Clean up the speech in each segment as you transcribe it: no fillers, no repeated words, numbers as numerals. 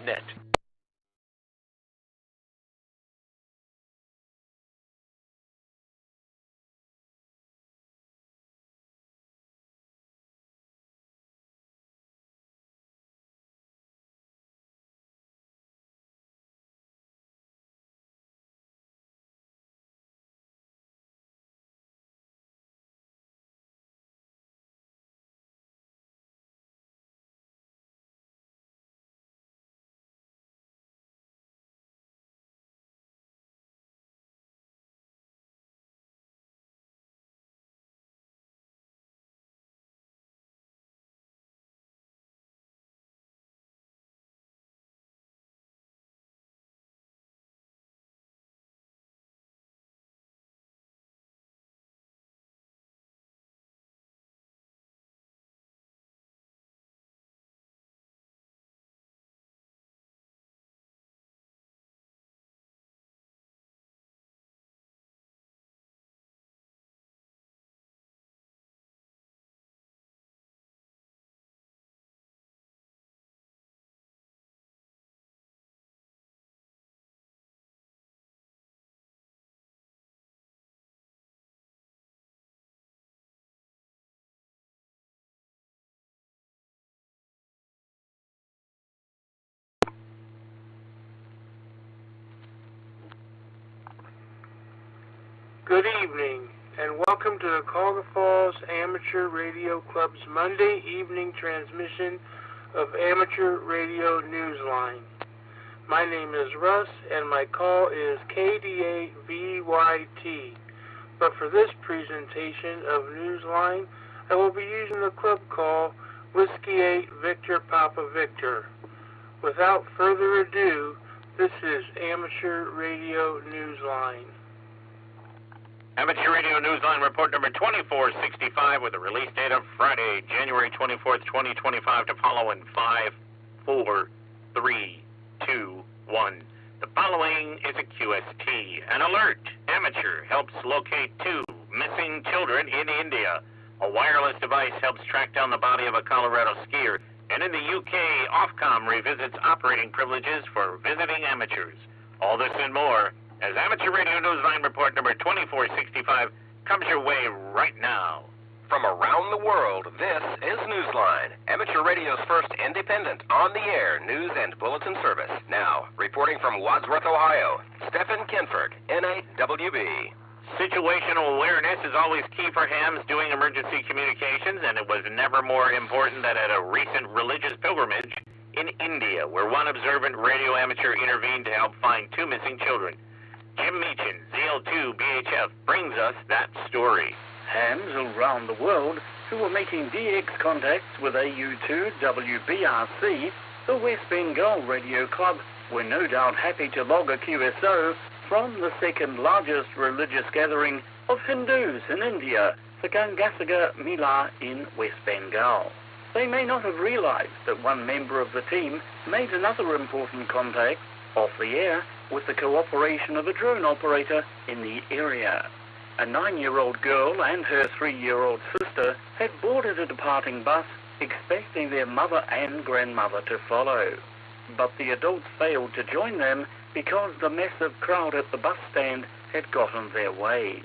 net. Good evening, and welcome to the Cuyahoga Falls Amateur Radio Club's Monday evening transmission of Amateur Radio Newsline. My name is Russ, and my call is KDA-VYT. But for this presentation of Newsline, I will be using the club call Whiskey 8 Victor Papa Victor. Without further ado, this is Amateur Radio Newsline. Amateur Radio Newsline report number 2465 with a release date of Friday, January 24th, 2025 to follow in 5, 4, 3, 2, 1. The following is a QST. An alert. Amateur helps locate 2 missing children in India. A wireless device helps track down the body of a Colorado skier. And in the UK, Ofcom revisits operating privileges for visiting amateurs. All this and more as Amateur Radio Newsline report number 2465 comes your way right now. From around the world, this is Newsline, Amateur Radio's first independent, on-the-air news and bulletin service. Now, reporting from Wadsworth, Ohio, Stephen Kenford, N8WB. Situational awareness is always key for hams doing emergency communications, and it was never more important than at a recent religious pilgrimage in India, where one observant radio amateur intervened to help find 2 missing children. Jim Meechan, ZL2 BHF, brings us that story. Hams around the world who were making DX contacts with AU2 WBRC, the West Bengal Radio Club, were no doubt happy to log a QSO from the second largest religious gathering of Hindus in India, the Gangasaga Mela in West Bengal. They may not have realized that one member of the team made another important contact off the air with the cooperation of a drone operator in the area. A 9-year-old girl and her 3-year-old sister had boarded a departing bus, expecting their mother and grandmother to follow. But the adults failed to join them because the massive crowd at the bus stand had gotten their way.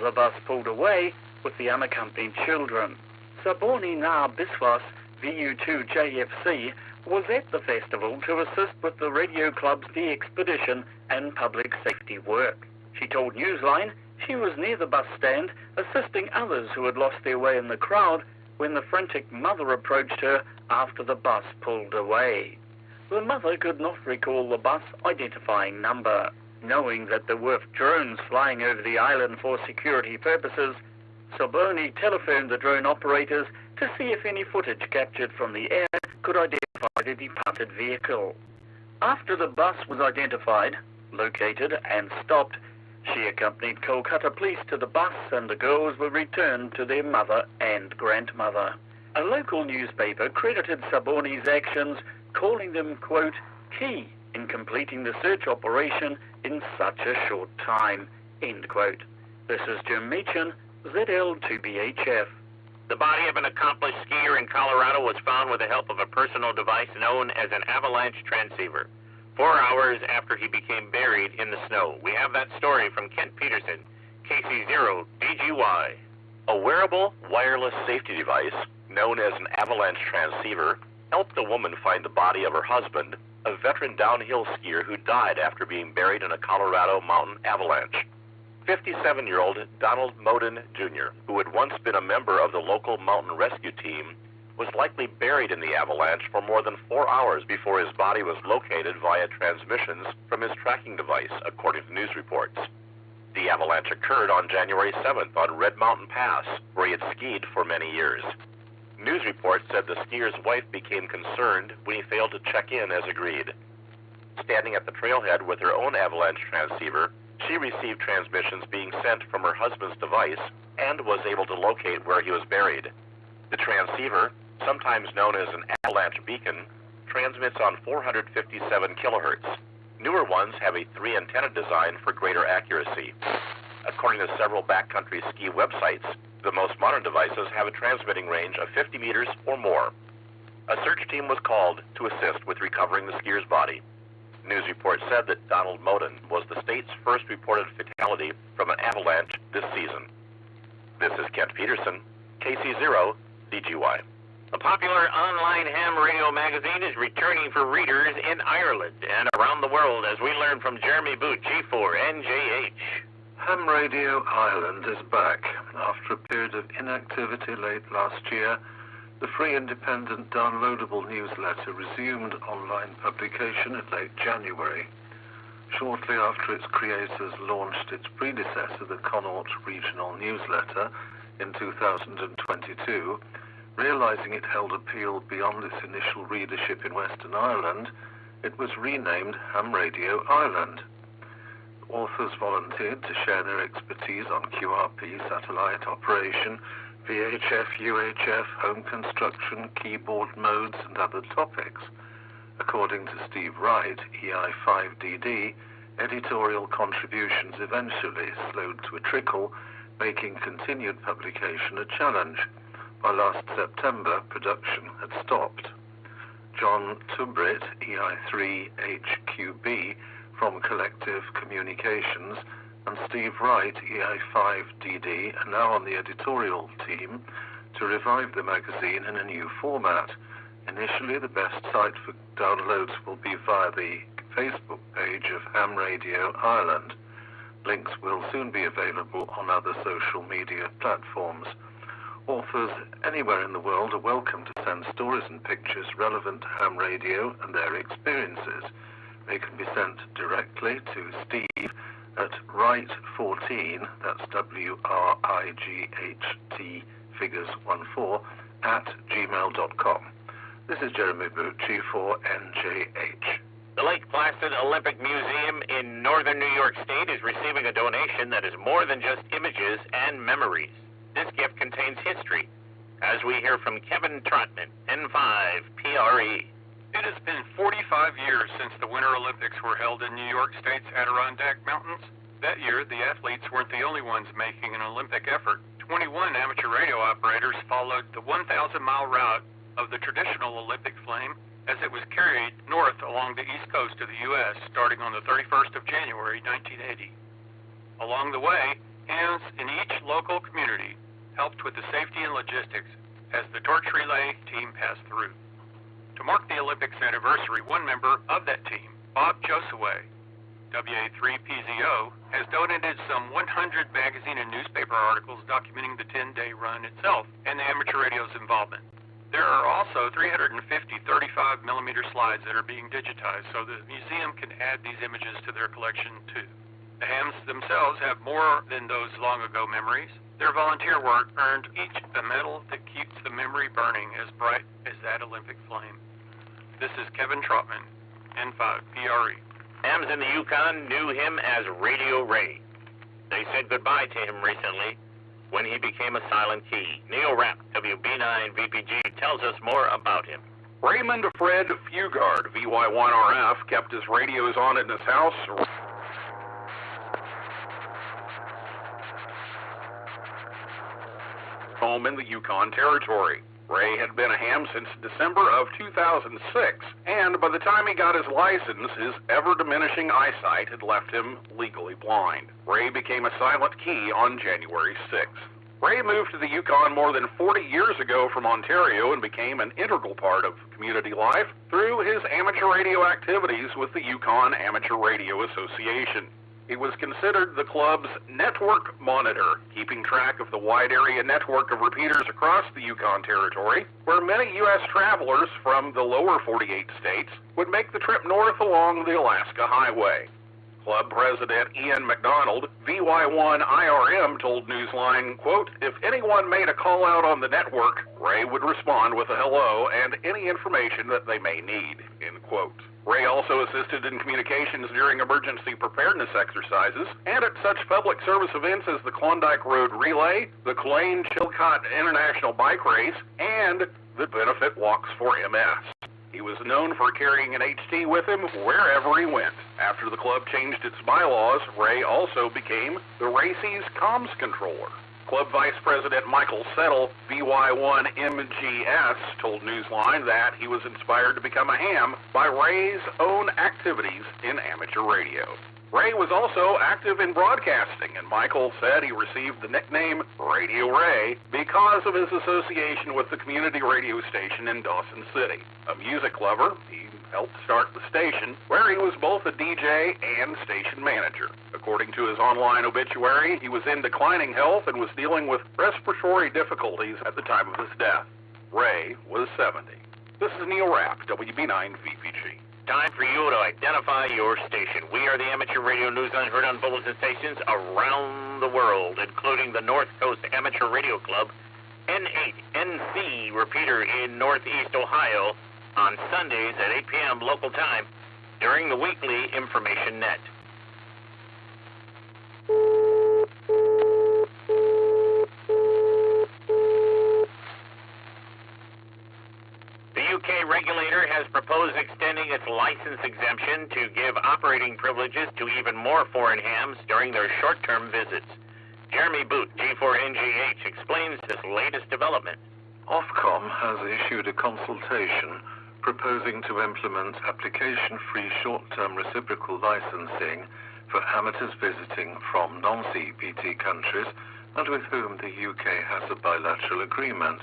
The bus pulled away with the unaccompanied children. Saborni Na Biswas, VU2JFC, was at the festival to assist with the radio club's de-expedition and public safety work. She told Newsline she was near the bus stand assisting others who had lost their way in the crowd when the frantic mother approached her after the bus pulled away. The mother could not recall the bus identifying number. Knowing that there were drones flying over the island for security purposes, Saborni telephoned the drone operators to see if any footage captured from the air could identify the departed vehicle. After the bus was identified, located, and stopped, she accompanied Kolkata police to the bus and the girls were returned to their mother and grandmother. A local newspaper credited Saborni's actions, calling them, quote, key in completing the search operation in such a short time, end quote. This is Jim Meechan, ZL2BHF. The body of an accomplished skier in Colorado was found with the help of a personal device known as an avalanche transceiver, 4 hours after he became buried in the snow. We have that story from Kent Peterson, KC0DGY. A wearable wireless safety device known as an avalanche transceiver helped a woman find the body of her husband, a veteran downhill skier who died after being buried in a Colorado mountain avalanche. 57-year-old Donald Moden, Jr., who had once been a member of the local mountain rescue team, was likely buried in the avalanche for more than 4 hours before his body was located via transmissions from his tracking device, according to news reports. The avalanche occurred on January 7th on Red Mountain Pass, where he had skied for many years. News reports said the skier's wife became concerned when he failed to check in as agreed. Standing at the trailhead with her own avalanche transceiver, she received transmissions being sent from her husband's device and was able to locate where he was buried. The transceiver, sometimes known as an avalanche beacon, transmits on 457 kilohertz. Newer ones have a 3-antenna design for greater accuracy. According to several backcountry ski websites, the most modern devices have a transmitting range of 50 meters or more. A search team was called to assist with recovering the skier's body. News reports said that Donald Moden was the state's first reported fatality from an avalanche this season. This is Kent Peterson, KC0DGY. A popular online ham radio magazine is returning for readers in Ireland and around the world, as we learn from Jeremy Boot, G4NJH. Ham Radio Ireland is back. After a period of inactivity late last year, the free independent downloadable newsletter resumed online publication in late January. Shortly after its creators launched its predecessor, the Connaught Regional Newsletter, in 2022, realizing it held appeal beyond its initial readership in Western Ireland, it was renamed Ham Radio Ireland. Authors volunteered to share their expertise on QRP, satellite operation, VHF, UHF, home construction, keyboard modes, and other topics. According to Steve Wright, EI5DD, editorial contributions eventually slowed to a trickle, making continued publication a challenge. By last September, production had stopped. John Tubrit, EI3HQB, from Collective Communications, and Steve Wright, EI5DD, are now on the editorial team to revive the magazine in a new format. Initially, the best site for downloads will be via the Facebook page of Ham Radio Ireland. Links will soon be available on other social media platforms. Authors anywhere in the world are welcome to send stories and pictures relevant to ham radio and their experiences. They can be sent directly to Steve at Wright14, that's WRIGHT figures 14, at gmail.com. This is Jeremy Boot, G4NJH. The Lake Placid Olympic Museum in northern New York State is receiving a donation that is more than just images and memories. This gift contains history, as we hear from Kevin Trotman, N5PRE. It has been 45 years since the Winter Olympics were held in New York State's Adirondack Mountains. That year, the athletes weren't the only ones making an Olympic effort. 21 amateur radio operators followed the 1,000-mile route of the traditional Olympic flame as it was carried north along the east coast of the U.S. starting on the 31st of January, 1980. Along the way, hands in each local community helped with the safety and logistics as the torch relay team passed through. To mark the Olympics anniversary, one member of that team, Bob Josaway, W8VPV, has donated some 100 magazine and newspaper articles documenting the 10-day run itself and the amateur radio's involvement. There are also 350 35mm slides that are being digitized so the museum can add these images to their collection too. The hams themselves have more than those long-ago memories. Their volunteer work earned each a medal that keeps the memory burning as bright as that Olympic flame. This is Kevin Trotman, N5PRE. Hams in the Yukon knew him as Radio Ray. They said goodbye to him recently when he became a silent key. Neil Rapp, WB9VPG, tells us more about him. Raymond Fred Fugard, VY1RF, kept his radios on in his house. home in the Yukon Territory. Ray had been a ham since December of 2006, and by the time he got his license, his ever-diminishing eyesight had left him legally blind. Ray became a silent key on January 6th. Ray moved to the Yukon more than 40 years ago from Ontario and became an integral part of community life through his amateur radio activities with the Yukon Amateur Radio Association. He was considered the club's network monitor, keeping track of the wide area network of repeaters across the Yukon Territory, where many U.S. travelers from the lower 48 states would make the trip north along the Alaska Highway. Club President Ian McDonald, VY1IRM, told Newsline, quote, "If anyone made a call out on the network, Ray would respond with a hello and any information that they may need," end quote. Ray also assisted in communications during emergency preparedness exercises and at such public service events as the Klondike Road Relay, the Chilcot International Bike Race, and the benefit walks for MS. He was known for carrying an HT with him wherever he went. After the club changed its bylaws, Ray also became the Racey's comms controller. Club Vice President Michael Settle, VY1MGS, told Newsline that he was inspired to become a ham by Ray's own activities in amateur radio. Ray was also active in broadcasting, and Michael said he received the nickname Radio Ray because of his association with the community radio station in Dawson City. A music lover, he helped start the station, where he was both a DJ and station manager. According to his online obituary, he was in declining health and was dealing with respiratory difficulties at the time of his death. Ray was 70. This is Neil Rapp, WB9VPG. Time for you to identify your station. We are the amateur radio Newsline heard on bulletin stations around the world, including the North Coast Amateur Radio Club, N8NC repeater in Northeast Ohio, on Sundays at 8 p.m. local time during the weekly Information Net. The UK regulator has proposed extending its license exemption to give operating privileges to even more foreign hams during their short-term visits. Jeremy Boot, G4NGH, explains this latest development. Ofcom has issued a consultation proposing to implement application-free short-term reciprocal licensing for amateurs visiting from non-CEPT countries and with whom the UK has a bilateral agreement.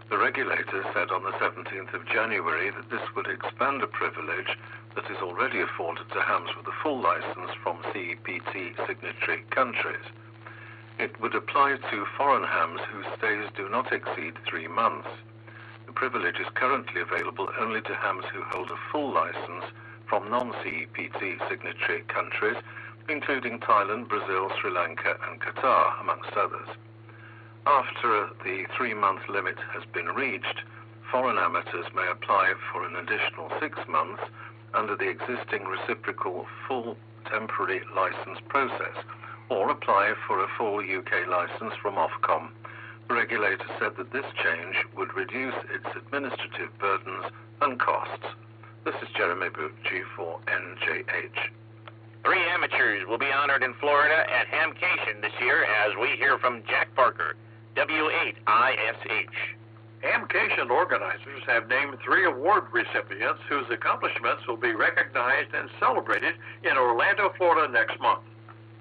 The regulator said on the 17th of January that this would expand a privilege that is already afforded to hams with a full license from CEPT signatory countries. It would apply to foreign hams whose stays do not exceed 3 months. The privilege is currently available only to hams who hold a full license from non-CEPT signatory countries, including Thailand, Brazil, Sri Lanka, and Qatar, amongst others. After the 3-month limit has been reached, foreign amateurs may apply for an additional 6 months under the existing reciprocal full temporary license process, or apply for a full UK license from Ofcom. The regulator said that this change would reduce its administrative burdens and costs. This is Jeremy Boot, G4NJH. 3 amateurs will be honored in Florida at Hamcation this year as we hear from Jack Parker, W8ISH. Hamcation organizers have named 3 award recipients whose accomplishments will be recognized and celebrated in Orlando, Florida next month.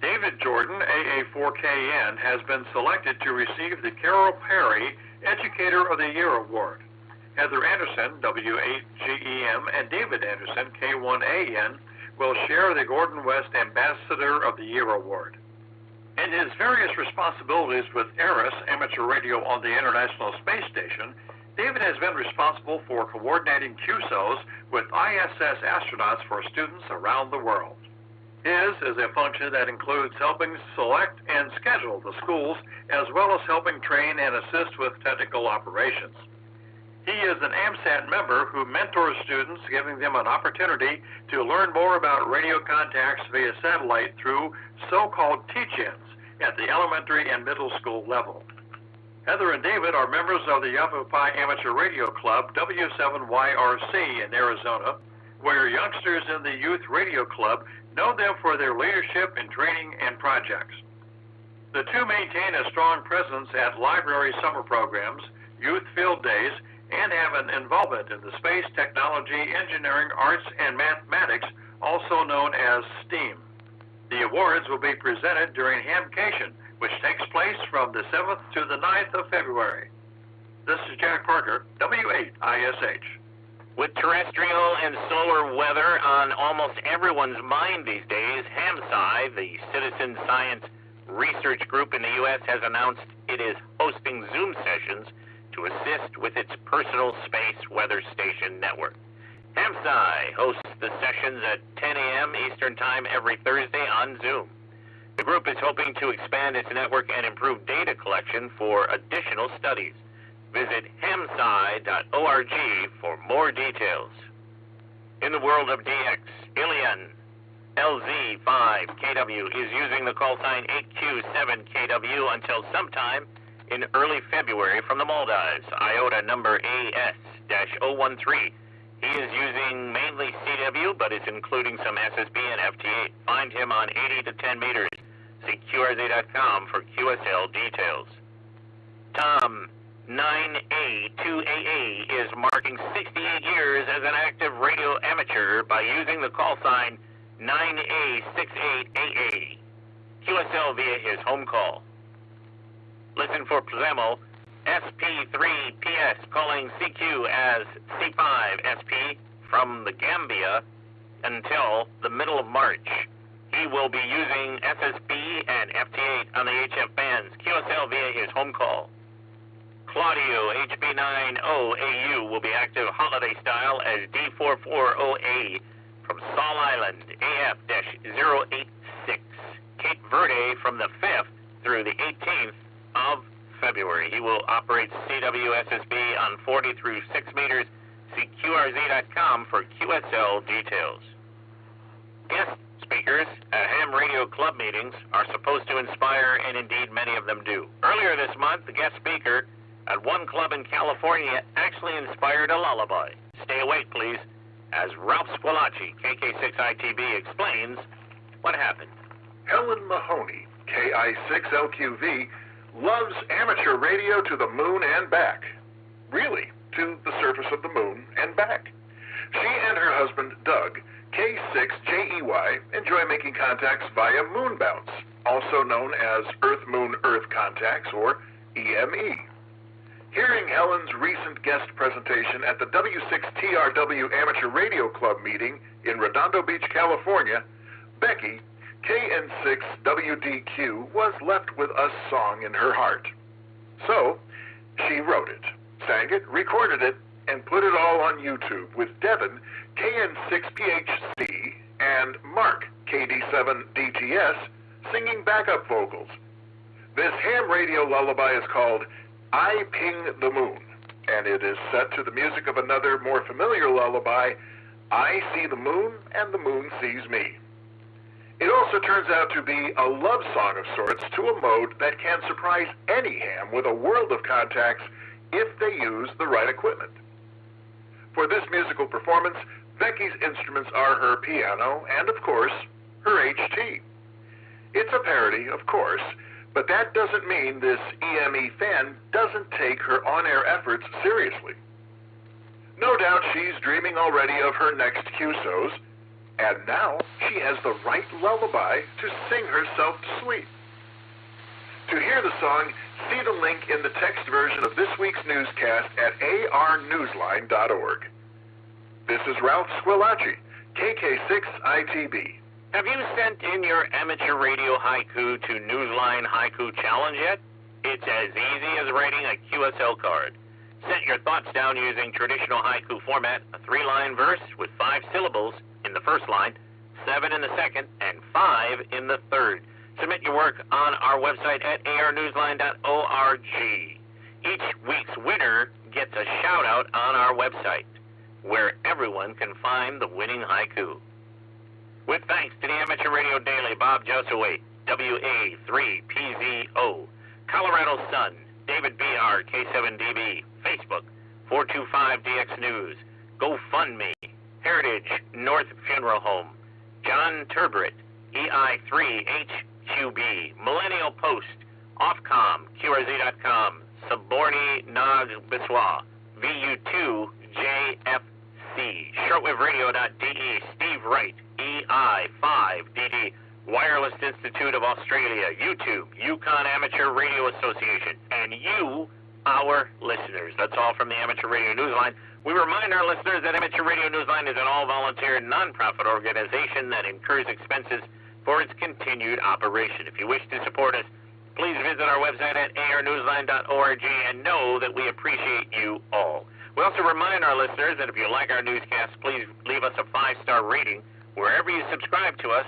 David Jordan, AA4KN, has been selected to receive the Carol Perry Educator of the Year Award. Heather Anderson, W8GEM, and David Anderson, K1AN, will share the Gordon West Ambassador of the Year Award. In his various responsibilities with ERIS, Amateur Radio on the International Space Station, David has been responsible for coordinating QSOs with ISS astronauts for students around the world. His is a function that includes helping select and schedule the schools, as well as helping train and assist with technical operations. He is an AMSAT member who mentors students, giving them an opportunity to learn more about radio contacts via satellite through so-called teach-ins at the elementary and middle school level. Heather and David are members of the Yavapai Amateur Radio Club, W7YRC in Arizona, where youngsters in the Youth Radio Club know them for their leadership in training and projects. The two maintain a strong presence at library summer programs, youth field days, and have an involvement in the space, technology, engineering, arts, and mathematics, also known as STEAM. The awards will be presented during Hamcation, which takes place from the 7th to the 9th of February. This is Jack Parker, W8ISH. With terrestrial and solar weather on almost everyone's mind these days, HAMSCI, the Citizen Science Research Group in the U.S., has announced it is hosting Zoom sessions to assist with its personal space weather station network. HAMSCI hosts the sessions at 10 a.m. Eastern Time every Thursday on Zoom. The group is hoping to expand its network and improve data collection for additional studies. Visit hamsci.org for more details. In the world of DX, Ilion LZ5KW is using the call sign 8Q7KW until sometime in early February from the Maldives, IOTA number AS-013. He is using mainly CW, but is including some SSB and FT8. Find him on 80 to 10 meters. See QRZ.com for QSL details. Tom 9A2AA is marking 68 years as an active radio amateur by using the call sign 9A68AA. QSL via his home call. Listen for Plemo SP3PS calling CQ as C5SP from the Gambia until the middle of March. He will be using SSB and FT8 on the HF bands. QSL via his home call. Claudio HB90AU will be active holiday style as D440A from Saul Island AF-086. Cape Verde from the 5th through the 18th of February. He will operate CWSSB on 40 through 6 meters. See QRZ.com for QSL details. Guest speakers at ham radio club meetings are supposed to inspire, and indeed many of them do. Earlier this month, the guest speaker at one club in California actually inspired a lullaby. Stay awake, please, as Ralph Squillaci, KK6ITB, explains what happened. Helen Mahoney, KI6LQV, loves amateur radio to the moon and back. Really, to the surface of the moon and back. She and her husband, Doug, K6JEY, enjoy making contacts via moon bounce, also known as Earth-Moon-Earth contacts, or EME. Hearing Helen's recent guest presentation at the W6TRW Amateur Radio Club meeting in Redondo Beach, California, Becky, KN6WDQ, was left with a song in her heart. So, she wrote it, sang it, recorded it, and put it all on YouTube with Devin, KN6PHC, and Mark, KD7DTS, singing backup vocals. This ham radio lullaby is called I Ping the Moon, and it is set to the music of another more familiar lullaby, I See the Moon and the Moon Sees Me. It also turns out to be a love song of sorts to a mode that can surprise any ham with a world of contacts if they use the right equipment. For this musical performance, Becky's instruments are her piano and, of course, her HT. It's a parody, of course, but that doesn't mean this EME fan doesn't take her on-air efforts seriously. No doubt she's dreaming already of her next QSOs, and now she has the right lullaby to sing herself to sleep. To hear the song, see the link in the text version of this week's newscast at arnewsline.org. This is Ralph Squillaci, KK6ITB. Have you sent in your amateur radio haiku to Newsline Haiku Challenge yet? It's as easy as writing a QSL card. Set your thoughts down using traditional haiku format, a 3-line verse with 5 syllables in the first line, 7 in the second, and 5 in the third. Submit your work on our website at arnewsline.org. Each week's winner gets a shout-out on our website, where everyone can find the winning haiku. With thanks to the Amateur Radio Daily, Bob Joseway, W8VPV, Colorado Sun, David BR, K7DB, Facebook, 425DX News, GoFundMe, Heritage North Funeral Home, John Turbrit, EI3HQB, Millennial Post, Ofcom, QRZ.com, Saborni Nag Biswa, VU2JFC, shortwaveradio.de, Steve Wright, EI5DD, Wireless Institute of Australia, YouTube, Yukon Amateur Radio Association, and you, our listeners. That's all from the Amateur Radio Newsline. We remind our listeners that Amateur Radio Newsline is an all-volunteer, non-profit organization that incurs expenses for its continued operation. If you wish to support us, please visit our website at arnewsline.org and know that we appreciate you all. We also remind our listeners that if you like our newscasts, please leave us a 5-star rating wherever you subscribe to us.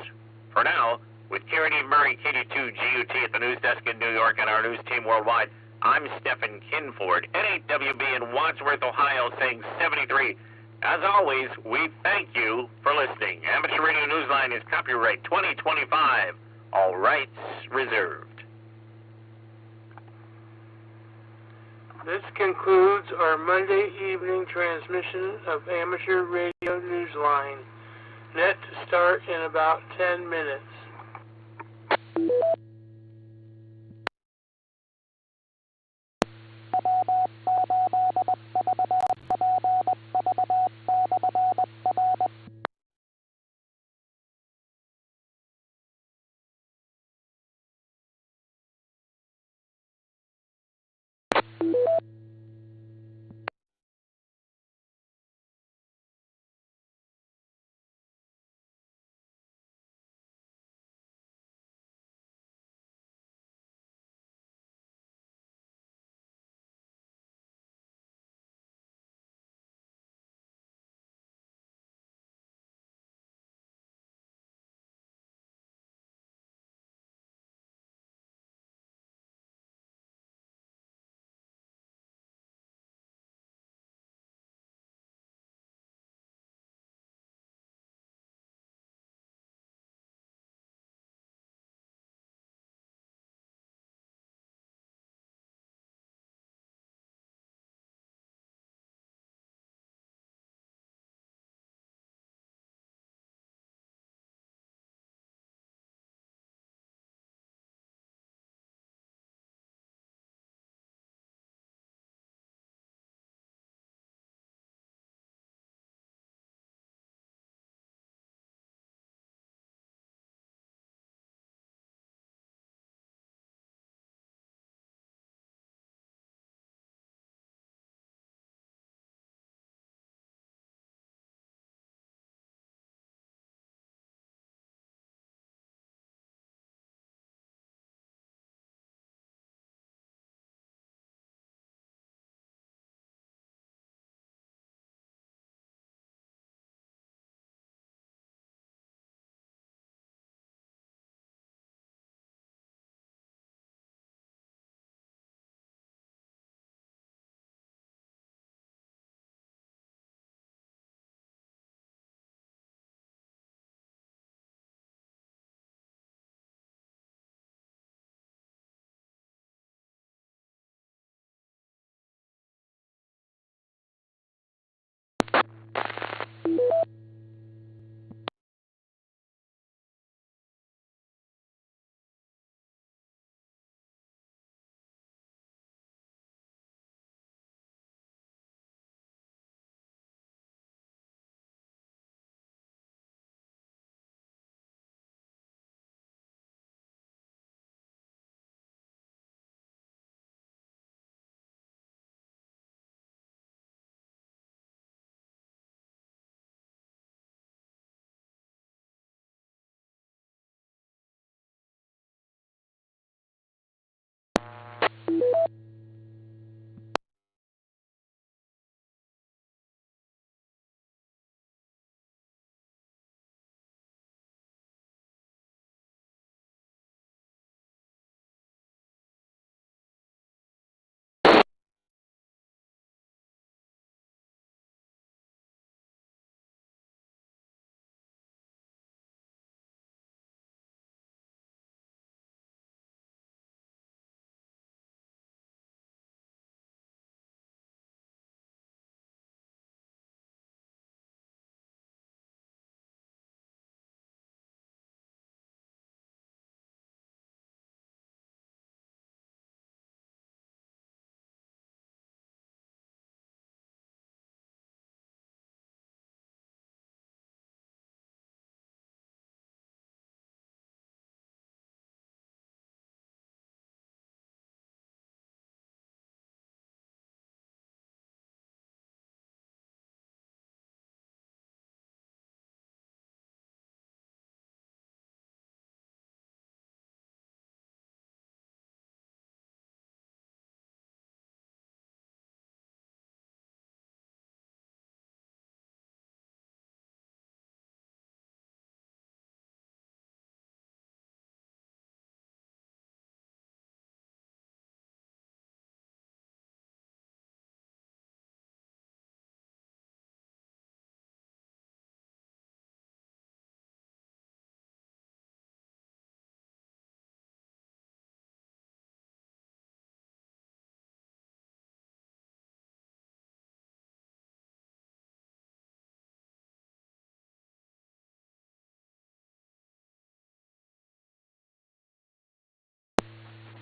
For now, with Karen E. Murray, KD2GUT at the news desk in New York and our news team worldwide, I'm Stephen Kinford, N8WB in Wadsworth, Ohio, saying 73. As always, we thank you for listening. Amateur Radio Newsline is copyright 2025. All rights reserved. This concludes our Monday evening transmission of Amateur Radio Newsline. Net to start in about 10 minutes.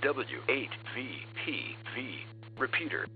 W8VPV. Repeater.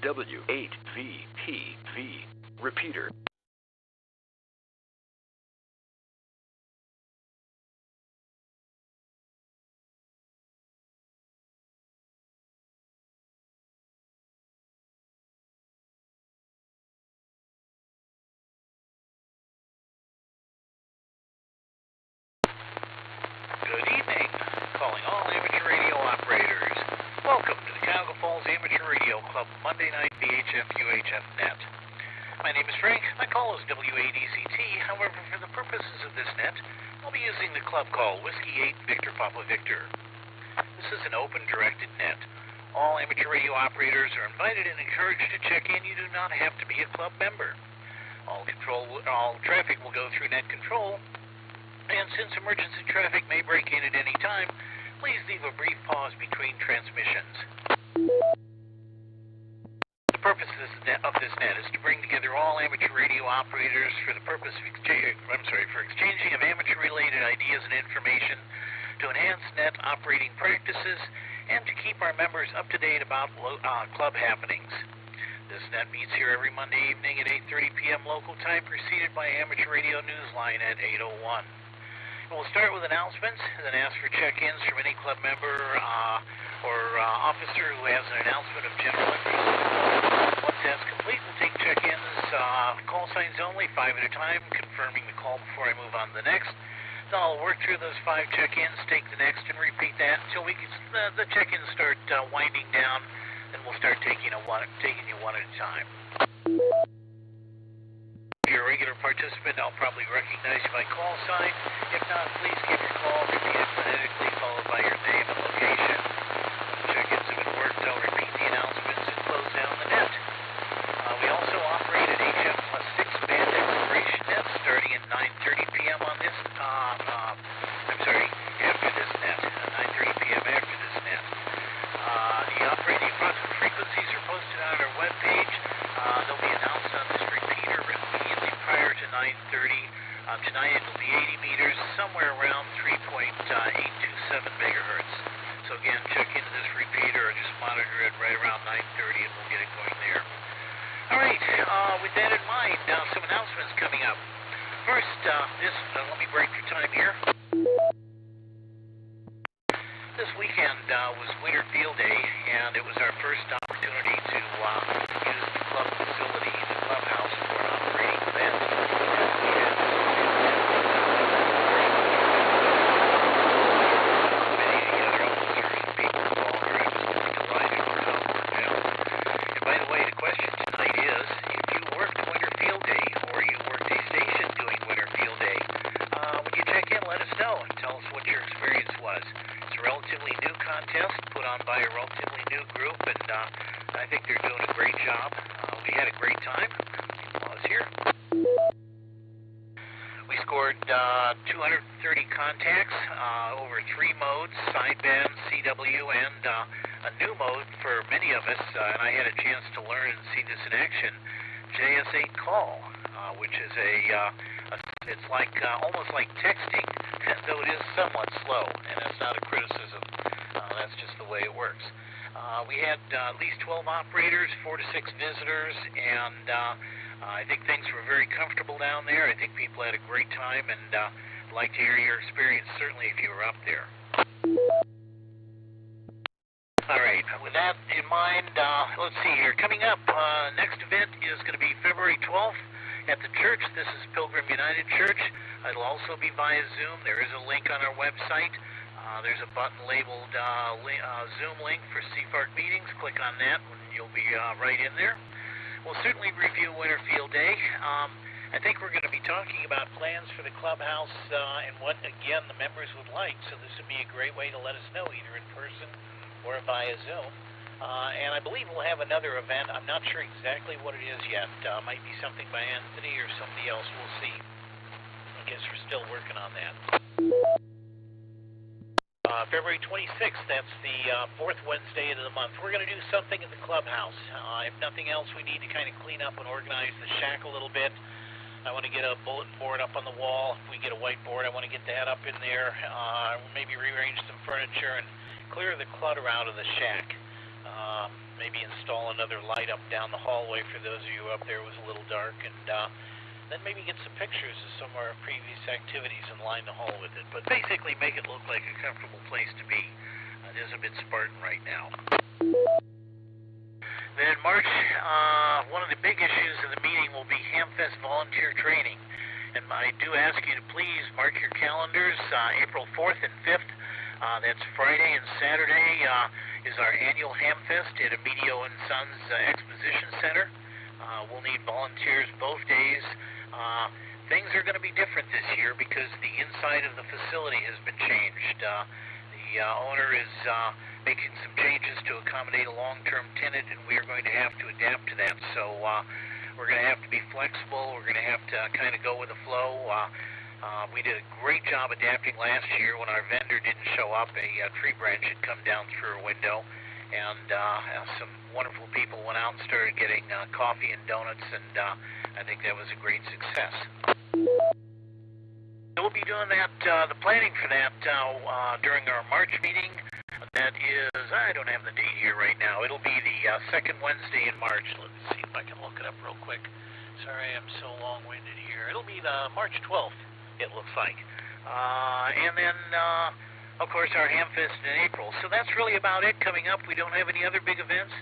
W8VPV. Repeater. Good evening. Calling all amateur radio operators. Welcome to the Cuyahoga Falls Amateur Radio Club Monday night VHF UHF net. My name is Frank. My call is W8ECT. However, for the purposes of this net, I'll be using the club call Whiskey 8 Victor Papa Victor. This is an open directed net. All amateur radio operators are invited and encouraged to check in. You do not have to be a club member. All traffic will go through net control. And since emergency traffic may break in at any time, please leave a brief pause between transmissions. The purpose of this net is to bring together all amateur radio operators for the purpose of exchanging of amateur-related ideas and information to enhance net operating practices and to keep our members up to date about club happenings. This net meets here every Monday evening at 8:30 p.m. local time, preceded by Amateur Radio Newsline at 8:01. We'll start with announcements, then ask for check-ins from any club member or officer who has an announcement of general interest. Once that's complete, we'll take check-ins, call signs only, 5 at a time, confirming the call before I move on to the next. Then I'll work through those 5 check-ins, take the next, and repeat that until the check-ins start winding down. Then we'll start taking you one at a time. If you're a regular participant, I'll probably recognize you by call sign. If not, please give your call, repeat it phonetically, followed by your name and location. When check-ins have been worked, I'll repeat the announcements and close down the net. We also operate an HF plus 6 band exploration net starting at 9:30 p.m. on this, after this net, 9:30 p.m. after this net. The operating approximate frequencies are posted on our webpage. They'll be announced on this repeater immediately prior to 9:30. Tonight it will be 80 meters, somewhere around 3.827 megahertz. So again, check into this repeater or just monitor it right around 9:30 and we'll get it going there. All right, with that in mind, some announcements coming up. First, let me break for time here. This weekend was Winter Field Day, and it was our first opportunity to use the club facility, the clubhouse, for an operating event. Many of the other officers and people involved are absolutely delighted with how it worked out. And by the way, the question tonight is, if you worked Winter Field Day or you worked a station doing Winter Field Day, when you check in, let us know and tell us what your experience was. It's a relatively new contest put on by a relatively new group, and I think they're doing a great job. We had a great time. Applause here. We scored 230 contacts over 3 modes, sideband, CW, and a new mode for many of us, and I had a chance to learn and see this in action, JS8 call, which is it's like almost like texting, though it is somewhat slow, and that's not a criticism. That's just the way it works. We had at least 12 operators, 4 to 6 visitors, and I think things were very comfortable down there. I think people had a great time, and I'd like to hear your experience, certainly if you were up there. All right, with that in mind, let's see here. Coming up, next event is going to be February 12th at the church. This is Pilgrim United Church. It'll also be via Zoom. There is a link on our website. There's a button labeled Zoom link for CFARC meetings. Click on that and you'll be right in there. We'll certainly review Winter Field Day. I think we're going to be talking about plans for the clubhouse and what, again, the members would like. So this would be a great way to let us know, either in person or via Zoom. And I believe we'll have another event. I'm not sure exactly what it is yet. Might be something by Anthony or somebody else. We'll see. I guess we're still working on that. February 26th, that's the 4th Wednesday of the month. We're going to do something in the clubhouse. If nothing else, we need to kind of clean up and organize the shack a little bit. I want to get a bulletin board up on the wall. If we get a whiteboard, I want to get that up in there. Maybe rearrange some furniture and clear the clutter out of the shack. Maybe install another light up down the hallway for those of you up there. It was a little dark, and then maybe get some pictures of some of our previous activities and line the hall with it. But basically make it look like a comfortable place to be. It is a bit Spartan right now. Then in March, one of the big issues of the meeting will be Hamfest volunteer training. And I do ask you to please mark your calendars. April 4th and 5th, that's Friday and Saturday, is our annual Hamfest at Emilio & Sons Exposition Center. We'll need volunteers both days. Things are going to be different this year because the inside of the facility has been changed. The owner is making some changes to accommodate a long-term tenant, and we are going to have to adapt to that. So we're going to have to be flexible. We're going to have to kind of go with the flow. We did a great job adapting last year when our vendor didn't show up. A tree branch had come down through a window, and some wonderful people went out and started getting coffee and donuts, and I think that was a great success. We'll be doing that, the planning for that during our March meeting. That is, I don't have the date here right now. It'll be the second Wednesday in March. Let's see if I can look it up real quick. Sorry, I'm so long-winded here. It'll be the March 12th. It looks like. And then, of course, our Hamfest in April. So that's really about it coming up. We don't have any other big events.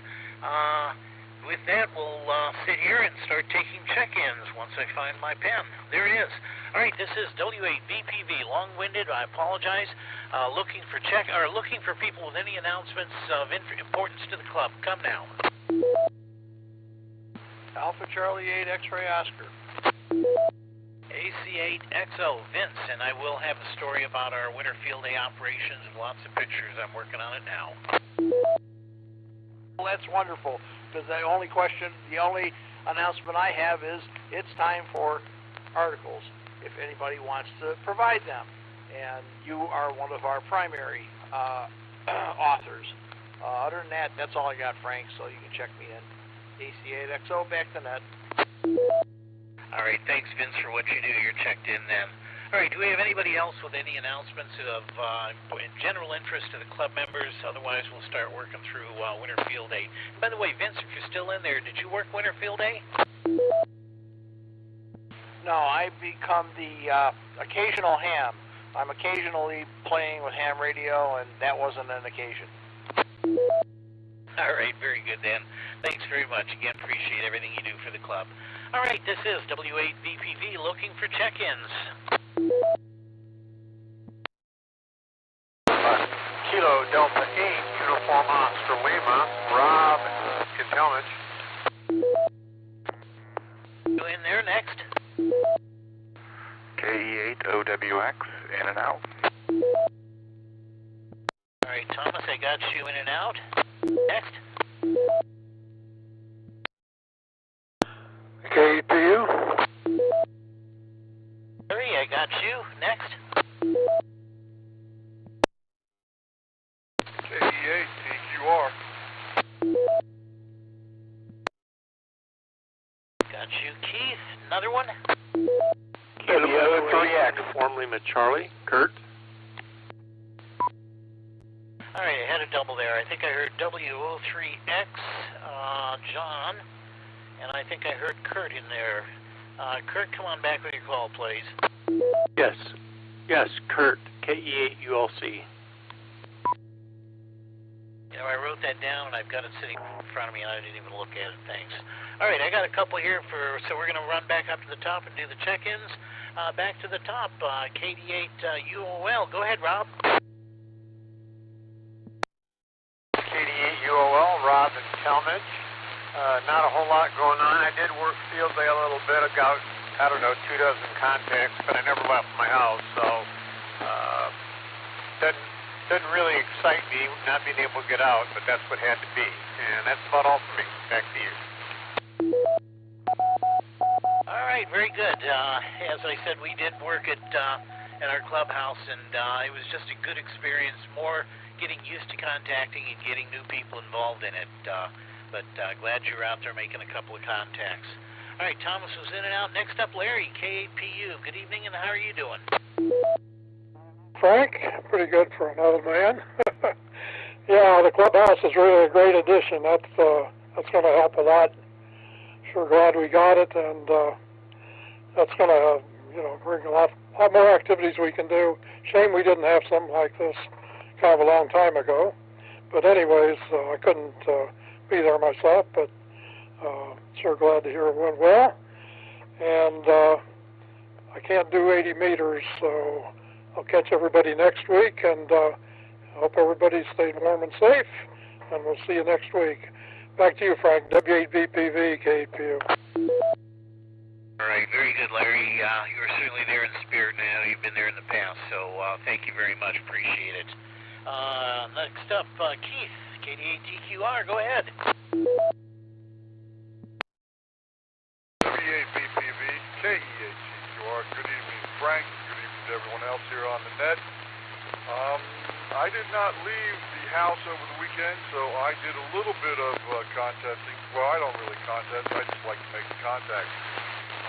With that, we'll sit here and start taking check-ins once I find my pen. There it is. All right, this is W8VPV, long-winded. I apologize. Looking for people with any announcements of importance to the club. Come now. Alpha Charlie 8 X-Ray Oscar. AC8XO, Vince, and I will have a story about our winter field day operations and lots of pictures. I'm working on it now. Well, that's wonderful, because the only announcement I have is it's time for articles, if anybody wants to provide them. And you are one of our primary authors. Other than that, that's all I got, Frank, so you can check me in. AC8XO, back to net. All right, thanks, Vince, for what you do. You're checked in then. All right, do we have anybody else with any announcements of general interest to the club members? Otherwise, we'll start working through Winter Field Day. And by the way, Vince, if you're still in there, did you work Winter Field Day? No, I've become the occasional ham. I'm occasionally playing with ham radio, and that wasn't an occasion. All right, very good then. Thanks very much. Again, appreciate everything you do for the club. All right, this is W8VPV looking for check-ins. Kilo Delta 8, Uniform Oscar Lima, Rob in Talmadge. You in there next? KE8OWX, in and out. All right, Thomas, I got you in and out. Next. KEPU. Larry, I got you. Next. KE8 TQR. Got you, Keith. Another one. KE3X, formerly with Charlie. Kurt. All right, I had a double there. I think I heard W03X, John, and I think I heard Kurt in there. Kurt, come on back with your call, please. Yes, Kurt, KE8ULC. You know, I wrote that down, and I've got it sitting in front of me, and I didn't even look at it. Thanks. All right, I got a couple here so we're going to run back up to the top and do the check-ins. Back to the top, KD8UOL. Go ahead, Rob. KD8UOL, Rob in Talmadge. Not a whole lot going on. I did work field day a little bit. I got, 2 dozen contacts, but I never left my house, so doesn't really excite me not being able to get out, but that's what had to be. And that's about all for me. Back to you. All right, very good. As I said, we did work at our clubhouse, and it was just a good experience, more getting used to contacting and getting new people involved in it. But glad you were out there making a couple of contacts. All right, Thomas was in and out. Next up, Larry, KAPU. Good evening, and how are you doing? Frank, pretty good for another man. Yeah, the clubhouse is really a great addition. That's going to help a lot. Sure glad we got it, and that's going to bring a lot more activities we can do. Shame we didn't have something like this kind of a long time ago. But anyways, I couldn't be there myself, but sure glad to hear it went well. And I can't do 80 meters, so I'll catch everybody next week, and hope everybody stayed warm and safe, and we'll see you next week. Back to you, Frank, W8VPV, KPU. All right, very good, Larry. You were certainly there in spirit, and I know you've been there in the past, so thank you very much. Appreciate it. Next up, Keith, KD8TQR, go ahead. W8VPV, KE8TQR, good evening, Frank. not leave the house over the weekend, so I did a little bit of contesting. Well, I don't really contest. I just like to make the contacts.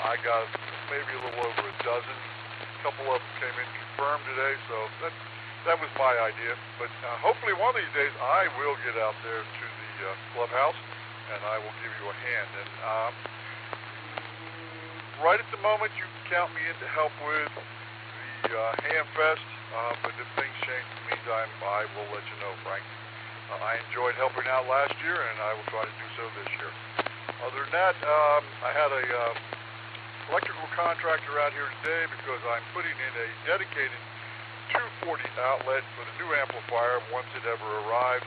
I got maybe a little over a dozen. A couple of them came in confirmed today, so that was my idea. But hopefully one of these days I will get out there to the clubhouse, and I will give you a hand. And right at the moment, you can count me in to help with the Ham Fest. But if things change in the meantime, I will let you know, Frank. I enjoyed helping out last year, and I will try to do so this year. Other than that, I had a electrical contractor out here today because I'm putting in a dedicated 240 outlet for the new amplifier once it ever arrives,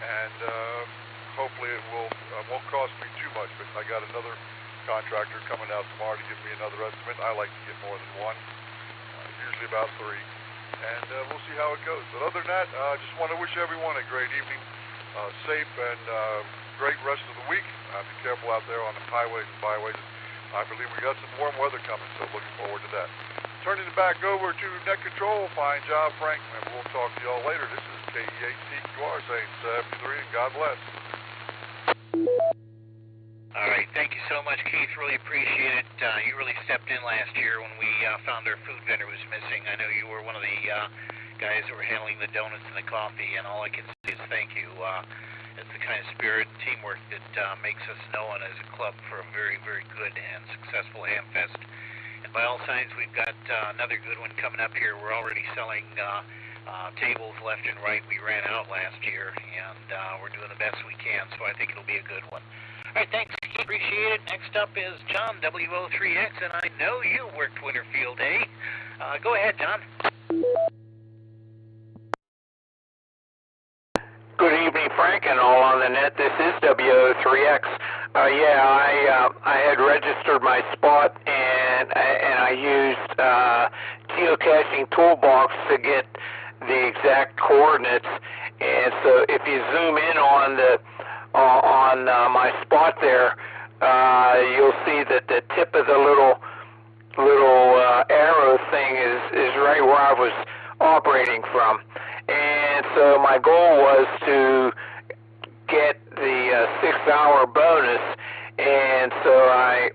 and hopefully it won't cost me too much. But I got another contractor coming out tomorrow to give me another estimate. I like to get more than one, usually about 3. And we'll see how it goes. But other than that, I just want to wish everyone a great evening, safe and great rest of the week. Be careful out there on the highways and byways. I believe we got some warm weather coming, so looking forward to that. Turning it back over to Net Control. Fine job, Frank, and we'll talk to y'all later. This is KE8CQR saying 73, and God bless. All right, thank you so much, Keith. Really appreciate it. You really stepped in last year when we found our food vendor was missing. I know you were one of the guys that were handling the donuts and the coffee, and all I can say is thank you. It's the kind of spirit and teamwork that makes us known as a club for a very, very good and successful Ham Fest. And by all signs, we've got another good one coming up here. We're already selling tables left and right. We ran out last year, and we're doing the best we can, so I think it'll be a good one. All right, thanks, Keith. Appreciate it. Next up is John, W8VPV, and I know you worked Winterfield Day. Go ahead, John. Good evening, Frank, and all on the net. This is W8VPV. I had registered my spot, and I used geocaching toolbox to get the exact coordinates. And so, if you zoom in on my spot there, you'll see that the tip of the little arrow thing is right where I was operating from. And so my goal was to get the 6-hour bonus, and so I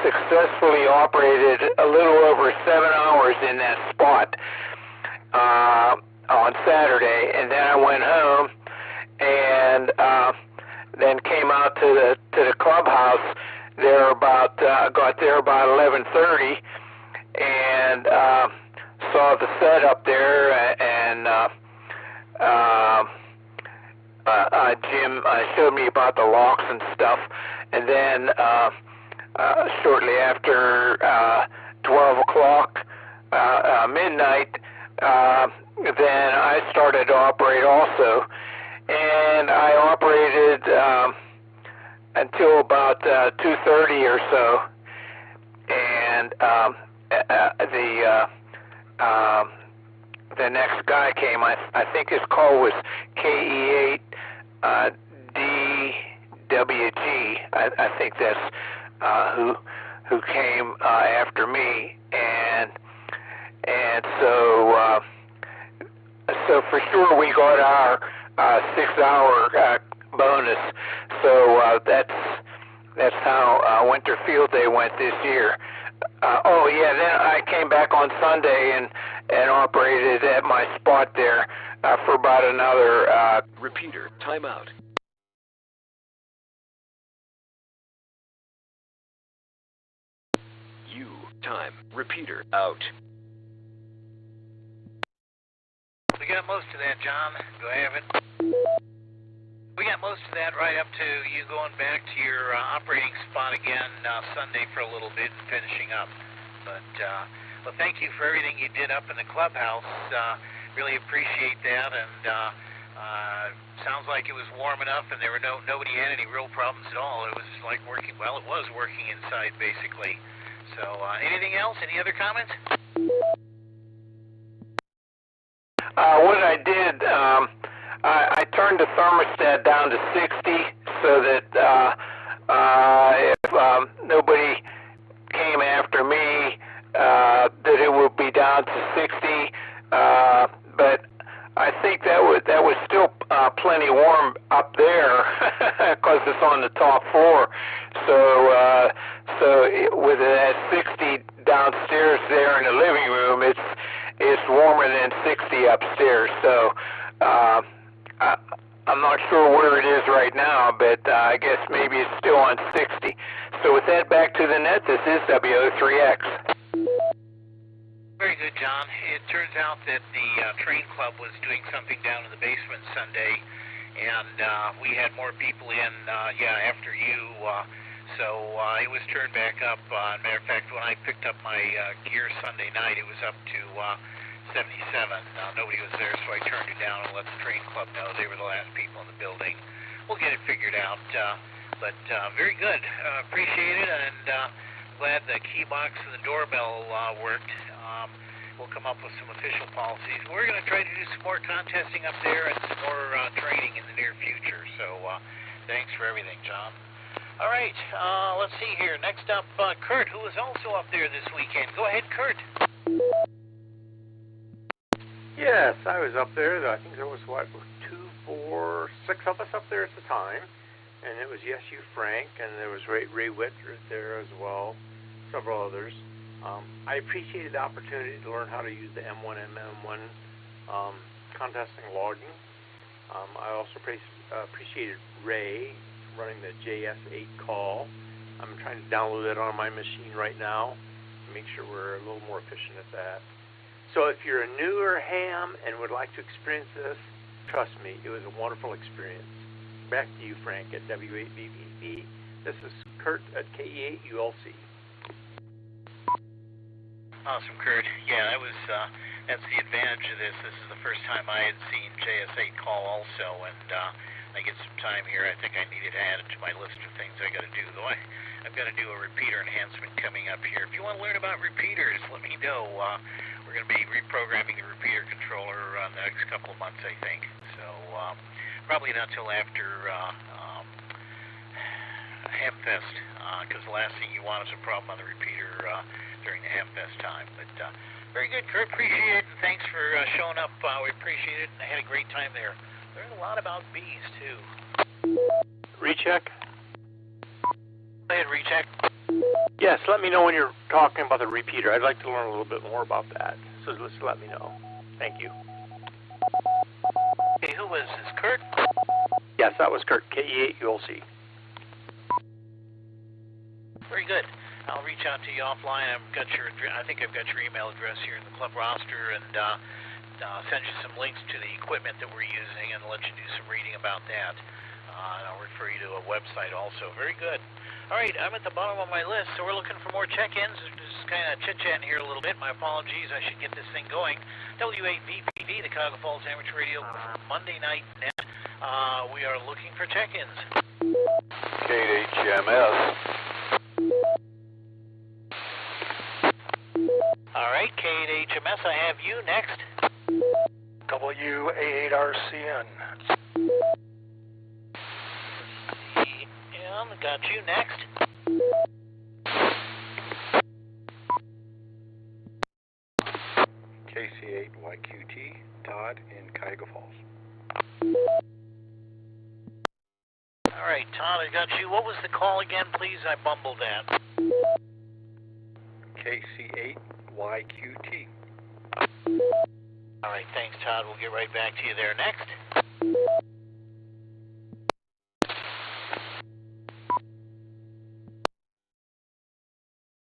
successfully operated a little over 7 hours in that spot on Saturday, and then I went home and then came out to the clubhouse. Got there about 11:30, and saw the setup there, and Jim showed me about the locks and stuff, and then shortly after 12 o'clock, midnight, then I started to operate also, and I operated until about 2:30 or so, and the next guy came. I think his call was KE8 DWG. I think that's who came after me, and so for sure we got our 6-hour bonus. So that's how Winterfield Day went this year. Then I came back on Sunday and operated at my spot there for about another... Repeater, timeout. Time. Repeater, out. We got most of that, John. Go ahead. We got most of that right up to you going back to your operating spot again Sunday for a little bit and finishing up. But, well, thank you for everything you did up in the clubhouse. Really appreciate that, and sounds like it was warm enough and there were nobody had any real problems at all. It was like working, well, it was working inside basically. So, anything else? Any other comments? What I did, I turned the thermostat down to 60 so that if nobody came after me, that it would be down to 60. But I think that was still plenty warm up there because it's on the top floor. So with it at 60 downstairs there in the living room, it's warmer than 60 upstairs. So I'm not sure where it is right now, but I guess maybe it's still on 60. So with that, back to the net. This is W8VPV. Very good, John. It turns out that the train club was doing something down in the basement Sunday, and we had more people in, after you, so it was turned back up. Matter of fact, when I picked up my gear Sunday night, it was up to 77. Nobody was there, so I turned it down and let the train club know they were the last people in the building. We'll get it figured out, but very good. Appreciate it, and glad the key box and the doorbell worked. We'll come up with some official policies. We're going to try to do some more contesting up there and some more training in the near future. So thanks for everything, John. All right, let's see here. Next up, Kurt, who was also up there this weekend. Go ahead, Kurt. Yes, I was up there. I think there was, 2, 4, 6 of us up there at the time. And it was you, Frank, and there was Ray Whitler there as well, several others. I appreciated the opportunity to learn how to use the M1 and M1 contesting logging. I also appreciated Ray running the JS8 call. I'm trying to download it on my machine right now to make sure we're a little more efficient at that. So if you're a newer ham and would like to experience this, trust me, it was a wonderful experience. Back to you, Frank, at W8VPV. This is Kurt at KE8ULC. Awesome, Kurt. Yeah, that's the advantage of this. This is the first time I had seen JS8 call also, and I get some time here. I think I needed to add it to my list of things I got to do, though I've got to do a repeater enhancement coming up here. If you want to learn about repeaters, let me know. We're going to be reprogramming the repeater controller the next couple of months, I think. So probably not till after Hamfest, because the last thing you want is a problem on the repeater during the Hamfest time. But very good, Kurt. Appreciate it, and thanks for showing up. We appreciate it, and I had a great time there. Learned a lot about bees, too. Recheck? Go ahead, Recheck. Yes, let me know when you're talking about the repeater. I'd like to learn a little bit more about that, so just let me know. Thank you. Okay, who was this, Kurt? Yes, that was Kurt, KE8ULC. Very good. I'll reach out to you offline. I think I've got your email address here in the club roster, and send you some links to the equipment that we're using and let you do some reading about that. And I'll refer you to a website also. Very good. All right, I'm at the bottom of my list, so we're looking for more check-ins. Just kind of chit-chatting here a little bit. My apologies. I should get this thing going. W8VPV, the Cuyahoga Falls Amateur Radio Monday Night Net. We are looking for check-ins. KHMS. All right, K8HMS, I have you next. W8RCN. And got you next. KC8YQT, Todd in Cuyahoga Falls. All right, Todd, I got you. What was the call again, please? I bumbled that. KC8YQT. All right, thanks, Todd. We'll get right back to you there. Next.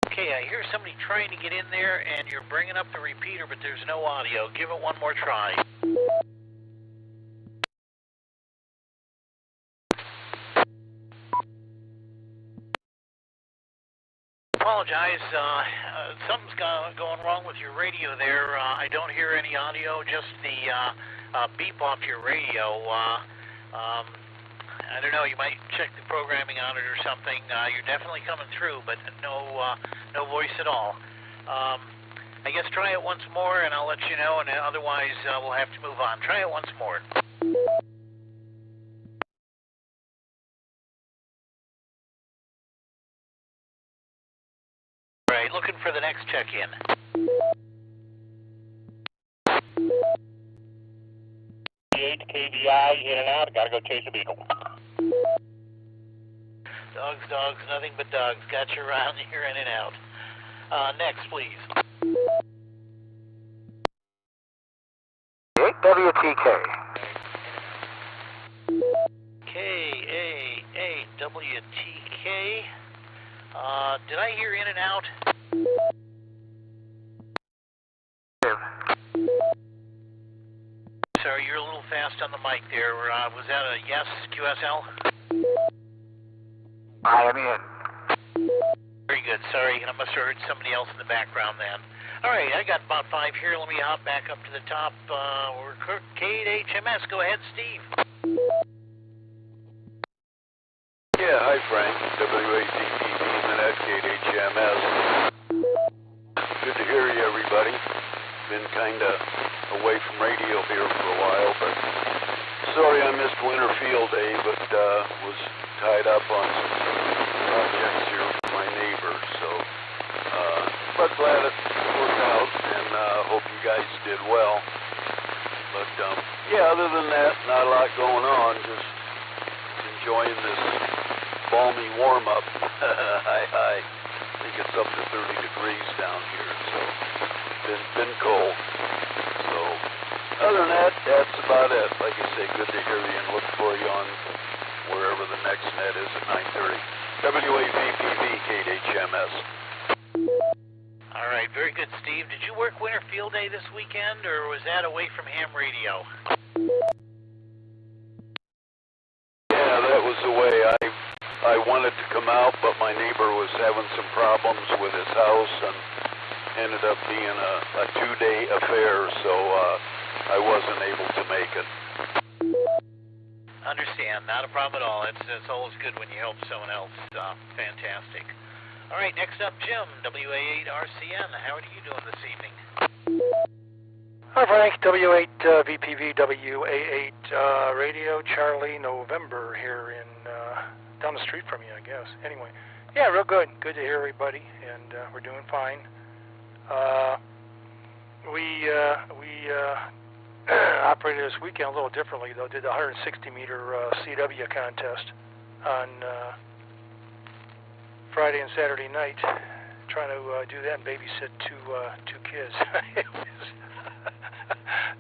Okay, I hear somebody trying to get in there, and you're bringing up the repeater, but there's no audio. Give it one more try. Apologize. Something's going wrong with your radio there. I don't hear any audio, just the beep off your radio. I don't know. You might check the programming on it or something. You're definitely coming through, but no voice at all. I guess try it once more, and I'll let you know. And otherwise, we'll have to move on. Try it once more. Right, looking for the next check-in. KBI, in and out. Gotta go chase a beagle. Dogs, nothing but dogs. Got you around here, in and out. Next, please. WTK. KAAWTK. Did I hear in and out? Sorry, you're a little fast on the mic there. Was that a yes, QSL? I am in. Very good. Sorry, I must have heard somebody else in the background then. All right, I got about 5 here. Let me hop back up to the top. We're KHMS. Go ahead, Steve. Yeah, hi, Frank. W8VPV, Minette, KHMS. Good to hear you, everybody. Been kind of away from radio here for a while, but sorry I missed Winter Field Day, but was tied up on some projects here for my neighbor, so but glad it worked out, and hope you guys did well. But yeah, other than that, not a lot going on, just enjoying this balmy warm-up. I think it's up to 30 degrees down here, so been cold. So other than that, that's about it. Like I say, good to hear you and look for you on wherever the next net is at 9:30. W8VPV, KHMS. All right, very good, Steve. Did you work Winter Field Day this weekend, or was that away from ham radio? Yeah, that was the way. I wanted to come out, but my neighbor was having some problems with his house, and ended up being a 2-day affair, so I wasn't able to make it. Understand, not a problem at all. It's always good when you help someone else. Fantastic. All right, next up, Jim, WA8RCN. How are you doing this evening? Hi, Frank. W8VPV, WA8 Radio, Charlie, November here in down the street from you, I guess. Anyway, yeah, real good. Good to hear everybody, and we're doing fine. We operated this weekend a little differently, though. Did the 160-meter CW contest on Friday and Saturday night, trying to do that and babysit two kids.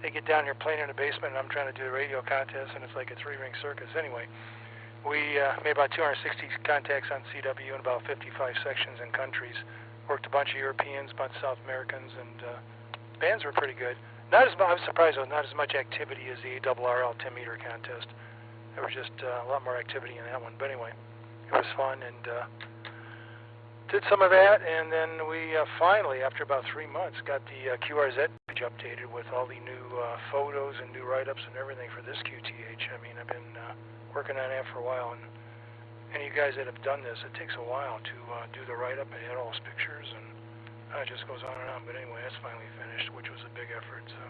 They get down here playing in the basement, and I'm trying to do the radio contest, and it's like a 3-ring circus. Anyway, we made about 260 contacts on CW in about 55 sections and countries. Worked a bunch of Europeans, a bunch of South Americans, and bands were pretty good. I was surprised, though, not as much activity as the ARRL 10-meter contest. There was just a lot more activity in that one. But anyway, it was fun, and did some of that, and then we finally, after about 3 months, got the QRZ page updated with all the new photos and new write-ups and everything for this QTH. I mean, I've been working on that for a while, and any of you guys that have done this, it takes a while to do the write-up and add all those pictures, and it just goes on and on. But anyway, that's finally finished, which was a big effort. So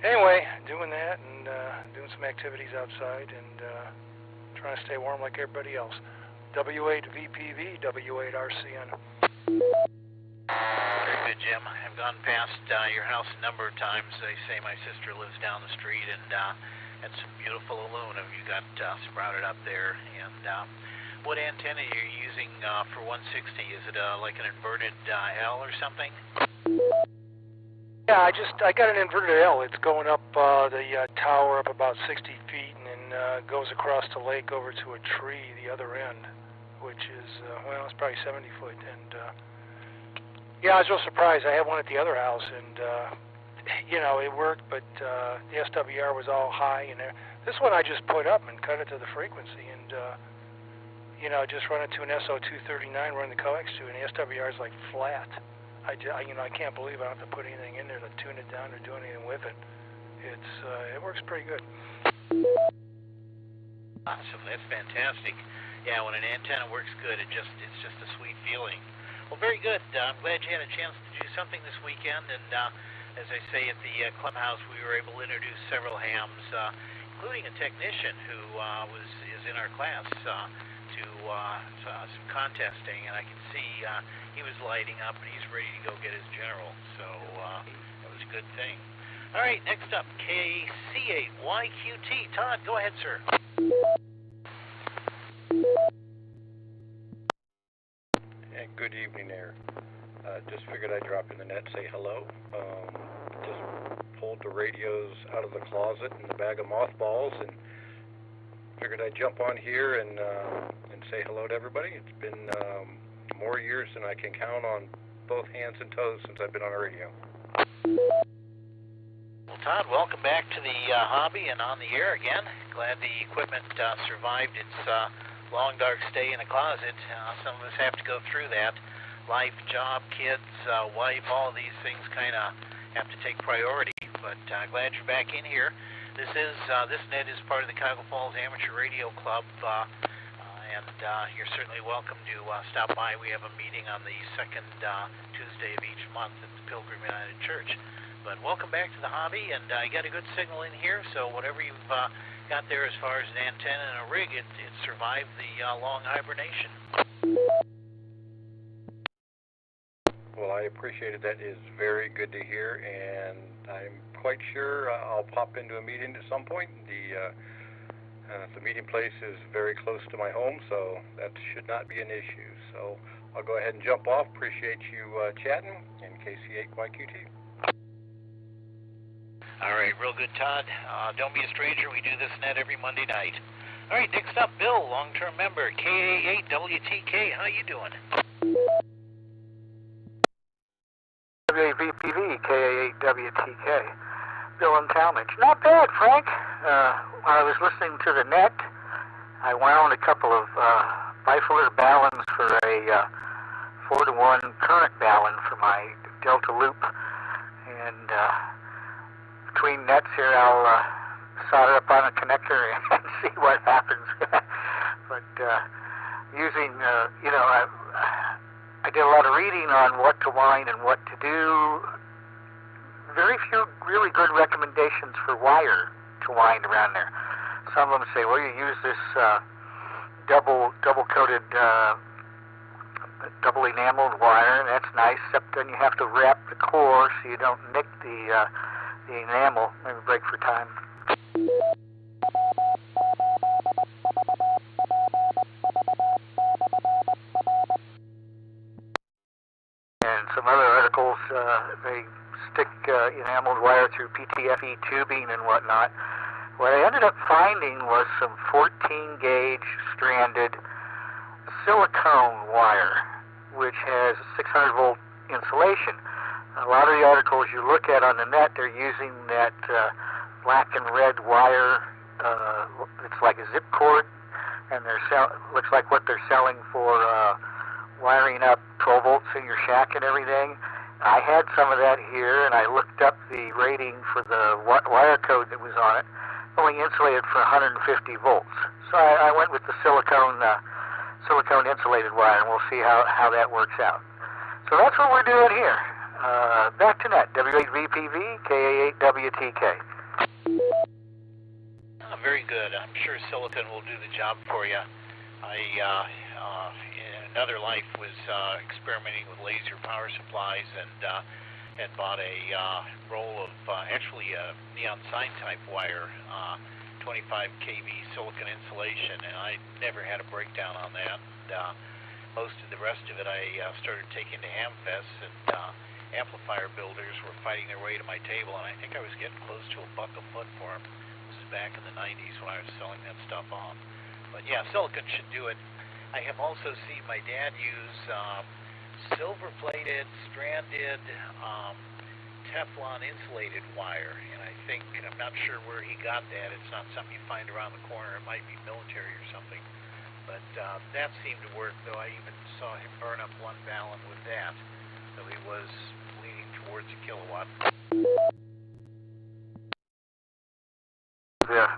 anyway, doing that and doing some activities outside and trying to stay warm like everybody else. W8VPV, W8RCN. Very good, Jim. I've gone past your house a number of times. They say my sister lives down the street, and it's beautiful aluminum you got sprouted up there. And what antenna are you using for 160? Is it like an inverted L or something? Yeah, I got an inverted L. It's going up the tower up about 60 feet and then goes across the lake over to a tree the other end, which is, well, it's probably 70 foot. And yeah, I was real surprised. I had one at the other house, and you know, it worked, but the SWR was all high in there. This one I just put up and cut it to the frequency, and you know, just run it to an SO239, run the coax to, and the SWR is like flat. You know, I can't believe I don't have to put anything in there to tune it down or do anything with it. It works pretty good. Awesome, that's fantastic. Yeah, when an antenna works good, it's just a sweet feeling. Well, very good. I'm glad you had a chance to do something this weekend, and as I say at the clubhouse, we were able to introduce several hams, including a technician who is in our class to some contesting, and I can see he was lighting up, and he's ready to go get his general. So that was a good thing. All right, next up, KC8YQT. Todd, go ahead, sir. And good evening there. Just figured I'd drop in the net, say hello. Just pulled the radios out of the closet in the bag of mothballs, and figured I'd jump on here and say hello to everybody. It's been more years than I can count on both hands and toes since I've been on the radio. Well, Todd, welcome back to the hobby and on the air again. Glad the equipment survived its long, dark stay in a closet. Some of us have to go through that. Life, job, kids, wife, all of these things kind of have to take priority. But glad you're back in here. This net is part of the Cuyahoga Falls Amateur Radio Club, and you're certainly welcome to stop by. We have a meeting on the second Tuesday of each month at the Pilgrim United Church. But welcome back to the hobby, and you got a good signal in here, so whatever you've got there as far as an antenna and a rig, it survived the long hibernation. Well, I appreciate it. That is very good to hear, and I'm quite sure I'll pop into a meeting at some point. The meeting place is very close to my home, so that should not be an issue. So I'll go ahead and jump off. Appreciate you chatting, and KC8YQT. All right, real good, Todd. Don't be a stranger. We do this net every Monday night. All right, next up, Bill, long-term member, KA8WTK. How you doing? W8VPV, KA8WTK. Bill in Talmadge. Not bad, Frank. While I was listening to the net, I wound a couple of bifilar ballons for a 4-to-1 current ballon for my Delta loop. And between nets here, I'll solder up on a connector and see what happens. But using, I did a lot of reading on what to wind and what to do. Very few really good recommendations for wire to wind around there. Some of them say, well, you use this double-coated, double enameled wire, and that's nice, except then you have to wrap the core so you don't nick the enamel. Maybe break for time. And some other articles, they stick enameled wire through PTFE tubing and whatnot. What I ended up finding was some 14-gauge stranded silicone wire, which has 600-volt insulation. A lot of the articles you look at on the net, they're using that black and red wire. It's like a zip cord, and looks like what they're selling for wiring up 12 volts in your shack and everything. I had some of that here, and I looked up the rating for the wire code that was on it. Only insulated for 150 volts. So I went with the silicone insulated wire, and we'll see how that works out. So that's what we're doing here. Back to net, W8VPV, KA8WTK. Very good. I'm sure silicon will do the job for you. I, in another life, was experimenting with laser power supplies and had bought a roll of actually a neon sign type wire, 25 kV silicon insulation, and I never had a breakdown on that. And, most of the rest of it I started taking to Hamfest, and amplifier builders were fighting their way to my table, and I think I was getting close to $1 a foot for them. This is back in the 90s when I was selling that stuff off. But yeah, silicon should do it. I have also seen my dad use silver-plated, stranded, Teflon insulated wire, and I'm not sure where he got that. It's not something you find around the corner. It might be military or something. But that seemed to work, though. I even saw him burn up one ballon with that. So he was leaning towards a kilowatt.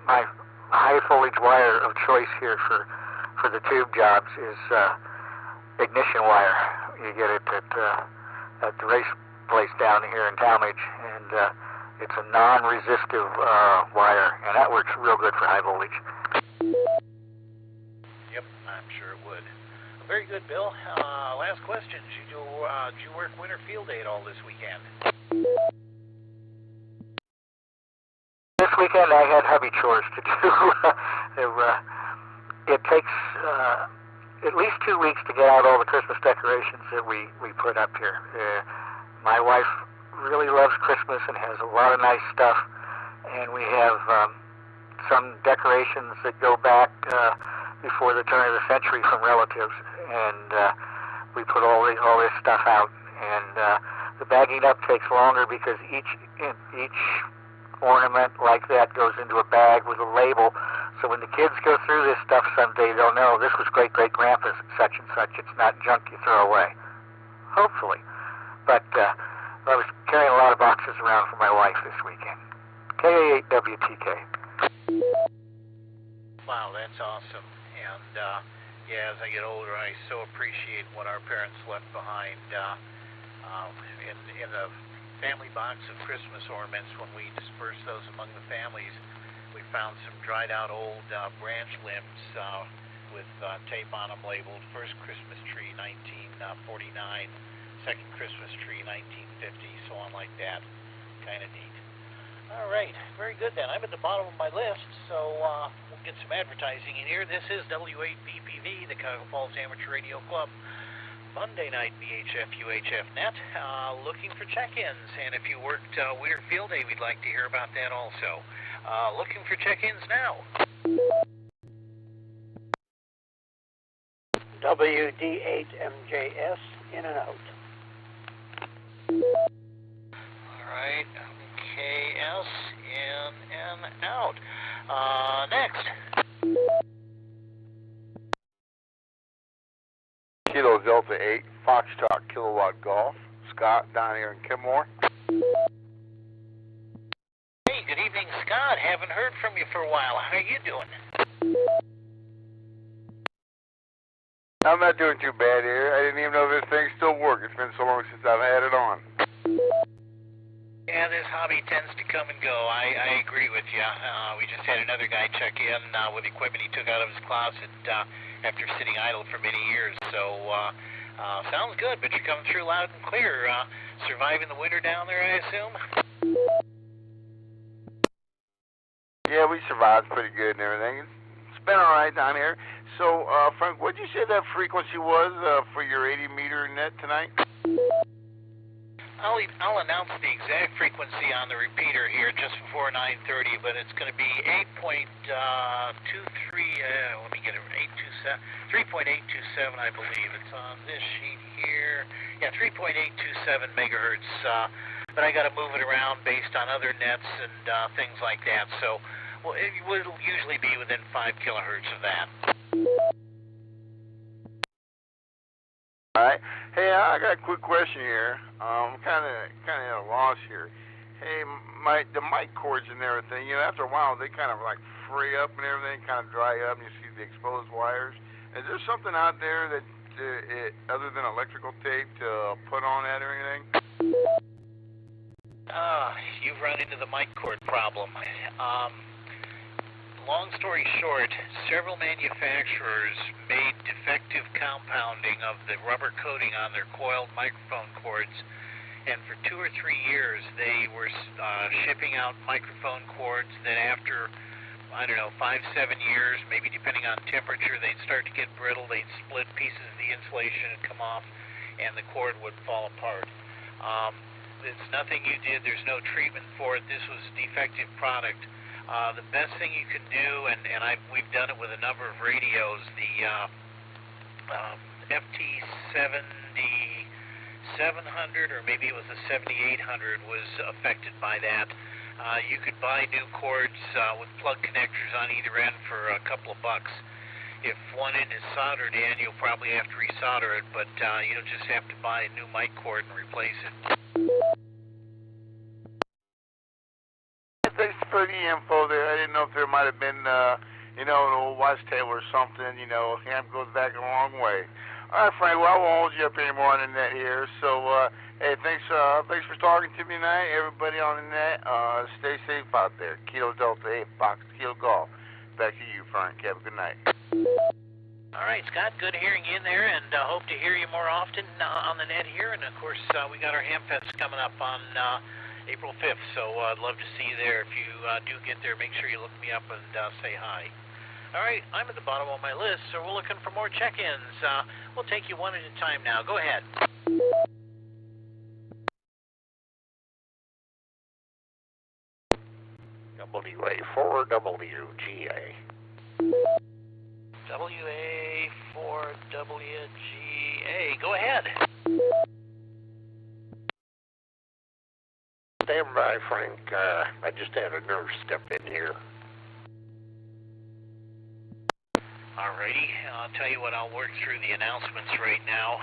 My high voltage wire of choice here for the tube jobs is ignition wire. You get it at the race place down here in Talmadge, and it's a non-resistive wire, and that works real good for high voltage. Yep, I'm sure it would. Very good, Bill. Last question. Did you work winter field day at all this weekend? weekend I had hubby chores to do. It takes at least 2 weeks to get out all the Christmas decorations that we put up here. My wife really loves Christmas and has a lot of nice stuff, and we have some decorations that go back before the turn of the century from relatives, and we put all this stuff out. And the bagging up takes longer because each ornament like that goes into a bag with a label. So when the kids go through this stuff someday, they'll know this was great-great-grandpa's such and such. It's not junk you throw away. Hopefully. But I was carrying a lot of boxes around for my wife this weekend. KA8WTK. Wow, that's awesome. And yeah, as I get older, I so appreciate what our parents left behind in the family box of Christmas ornaments. When we dispersed those among the families, we found some dried out old branch limbs with tape on them labeled first Christmas tree 1949, second Christmas tree 1950, so on like that. Kind of neat. All right, very good then. I'm at the bottom of my list, so we'll get some advertising in here. This is W8VPV, the Cuyahoga Falls Amateur Radio Club. Monday night VHF UHF net, looking for check-ins, and if you worked Winter Field Day, we'd like to hear about that also. Looking for check-ins now. WD8MJS, in and out. All right, MKS, in and out. Next. Kilo Delta 8, Foxtrot Kilowatt Golf. Scott down here in Kenmore. Hey, good evening, Scott. Haven't heard from you for a while. How are you doing? I'm not doing too bad here. I didn't even know this thing still worked. It's been so long since I've had it on. Yeah, this hobby tends to come and go. I agree with you. We just had another guy check in with equipment he took out of his closet after sitting idle for many years. So, sounds good, but you're coming through loud and clear. Surviving the winter down there, I assume? Yeah, we survived pretty good and everything. It's been all right down here. So, Frank, what did you say that frequency was for your 80-meter net tonight? I'll announce the exact frequency on the repeater here just before 9:30, but it's going to be 8.23, let me get it, 3.827, I believe. It's on this sheet here. Yeah, 3.827 megahertz, but I got to move it around based on other nets and things like that. So, well, it will usually be within 5 kilohertz of that. All right. Hey, I got a quick question here. I'm kind of at a loss here. Hey, the mic cords and everything, you know, after a while they kind of like fray up and everything, kind of dry up, and you see the exposed wires. Is there something out there that, other than electrical tape, to put on that or anything? You've run into the mic cord problem. Long story short, several manufacturers made defective compounding of the rubber coating on their coiled microphone cords, and for 2 or 3 years they were shipping out microphone cords that after, I don't know, 5-7 years, maybe depending on temperature, they'd start to get brittle, they'd split pieces of the insulation and come off, and the cord would fall apart. It's nothing you did, there's no treatment for it, this was defective product. The best thing you can do, and we've done it with a number of radios, the FT7700, or maybe it was the 7800, was affected by that. You could buy new cords with plug connectors on either end for a couple of bucks. If one end is soldered in, you'll probably have to resolder it, but you'll just have to buy a new mic cord and replace it. Thanks for the info there. I didn't know if there might have been, an old watch table or something. You know, ham goes back a long way. All right, Frank, well, I won't hold you up anymore on the net here. So, hey, thanks for talking to me tonight. Everybody on the net, stay safe out there. Kilo Delta 8, Fox Kilo Golf. Back to you, Frank. Have a good night. All right, Scott, good hearing you in there, and hope to hear you more often on the net here. And, of course, we got our Ham Fest coming up on April 5th. So I'd love to see you there. If you do get there, make sure you look me up and say hi. All right, I'm at the bottom of my list, so we're looking for more check-ins. We'll take you one at a time now. Go ahead. WA4WGA. WA4WGA. Go ahead. Stand by, Frank. I just had a nurse step in here. Alrighty, I'll tell you what, I'll work through the announcements right now.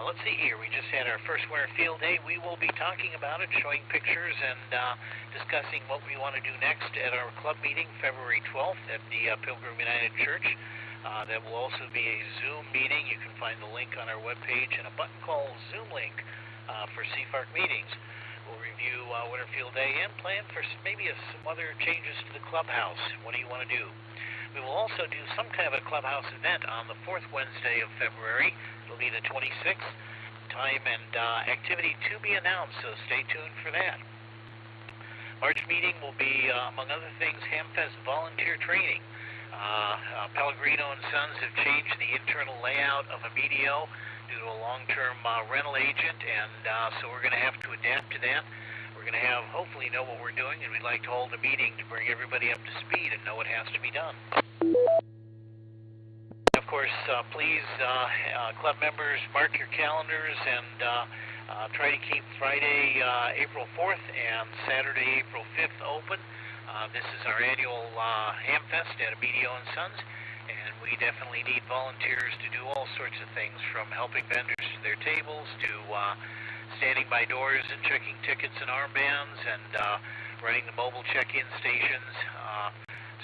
Let's see here, we just had our first winter field day. We will be talking about it, showing pictures and discussing what we want to do next at our club meeting February 12th at the Pilgrim United Church. That will also be a Zoom meeting. You can find the link on our webpage and a button called Zoom Link for CFARC meetings. We'll review winter field day and plan for maybe some other changes to the clubhouse. What do you want to do? We will also do some kind of a clubhouse event on the 4th Wednesday of February. It'll be the 26th. Time and activity to be announced, so stay tuned for that. March meeting will be, among other things, Hamfest volunteer training. Pellegrino & Sons have changed the internal layout of a BDO due to a long-term rental agent, and so we're going to have to adapt to that. We're going to hopefully know what we're doing, and we'd like to hold a meeting to bring everybody up to speed and know what has to be done. Of course, please, club members, mark your calendars and try to keep Friday, April 4th and Saturday, April 5th open. This is our annual Hamfest at BDO & Sons, and we definitely need volunteers to do all sorts of things, from helping vendors to their tables to standing by doors and checking tickets and armbands and running the mobile check-in stations.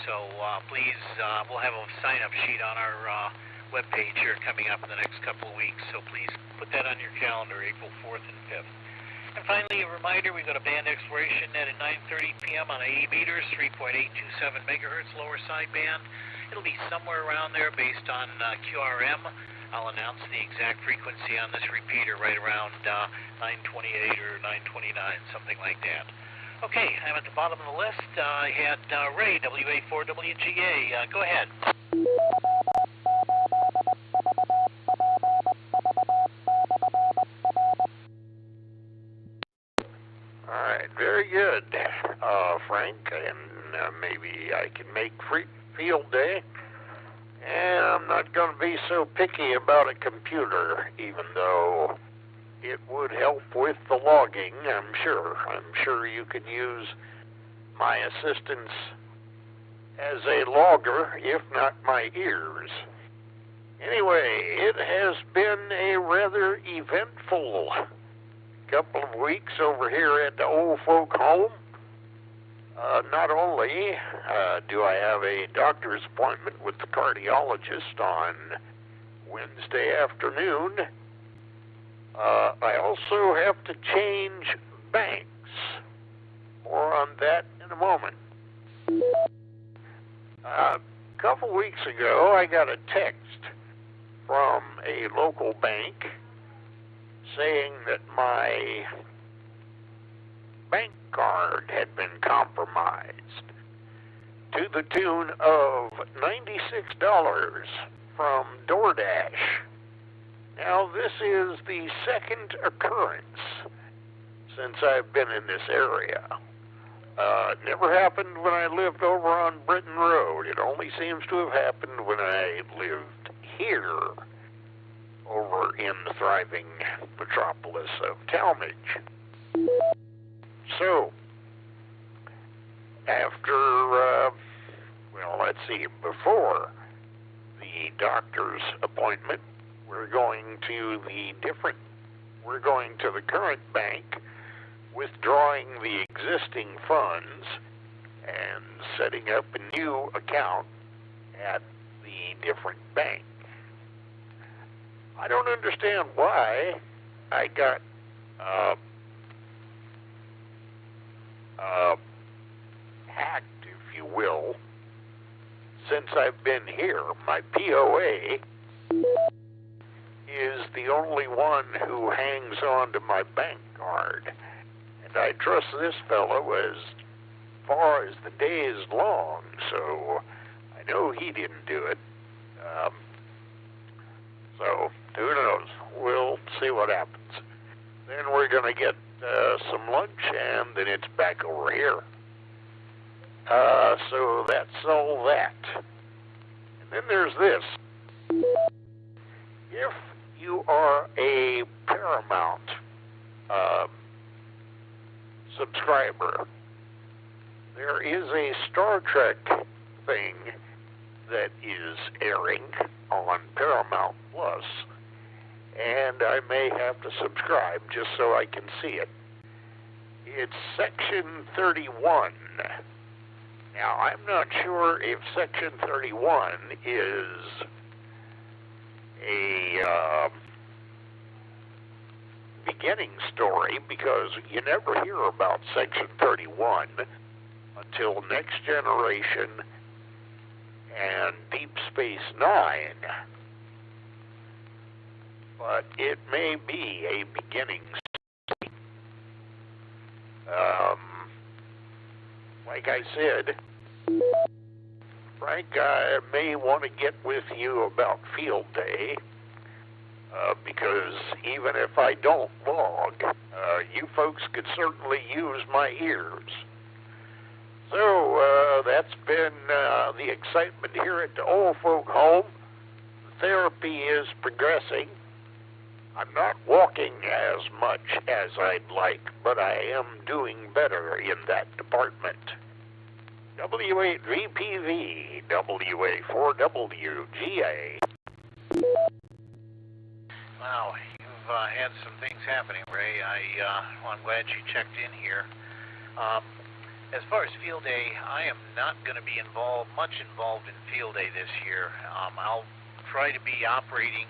So please, we'll have a sign-up sheet on our webpage here coming up in the next couple of weeks, so please put that on your calendar, April 4th and 5th. And finally, a reminder, we've got a band exploration net at 9:30 p.m. on 80 meters, 3.827 megahertz lower sideband. It'll be somewhere around there based on QRM. I'll announce the exact frequency on this repeater right around 928 or 929, something like that. Okay, I'm at the bottom of the list. I had Ray, WA4WGA. Go ahead. All right, very good, Frank, and maybe I can make field day. And I'm not going to be so picky about a computer, even though it would help with the logging, I'm sure. I'm sure you could use my assistance as a logger, if not my ears. Anyway, it has been a rather eventful couple of weeks over here at the old folk home. Not only do I have a doctor's appointment with the cardiologist on Wednesday afternoon, I also have to change banks. More on that in a moment. A couple weeks ago, I got a text from a local bank saying that my bank card had been compromised to the tune of $96 from DoorDash. Now, this is the second occurrence since I've been in this area. It never happened when I lived over on Britain Road. It only seems to have happened when I lived here, over in the thriving metropolis of Talmadge. So, after, before the doctor's appointment, we're going to the current bank, withdrawing the existing funds and setting up a new account at the different bank. I don't understand why I got hacked, if you will, since I've been here. My POA is the only one who hangs on to my bank card, and I trust this fellow as far as the day is long, so I know he didn't do it. So who knows? We'll see what happens. Then we're going to get some lunch, and then it's back over here. So that's all that. And then there's this. If you are a Paramount subscriber, there is a Star Trek thing that is airing on Paramount Plus, and I may have to subscribe just so I can see it. It's Section 31. Now, I'm not sure if Section 31 is a beginning story, because you never hear about Section 31 until Next Generation and Deep Space Nine. But it may be a beginning story. Like I said, Frank, I may want to get with you about Field Day, because even if I don't log, you folks could certainly use my ears. So that's been the excitement here at the Old Folk Home. The therapy is progressing. I'm not walking as much as I'd like, but I am doing better in that department. W8VPV, WA4WGA. Wow, you've had some things happening, Ray. I'm glad you checked in here. As far as Field Day, I am not going to be much involved in Field Day this year. I'll try to be operating,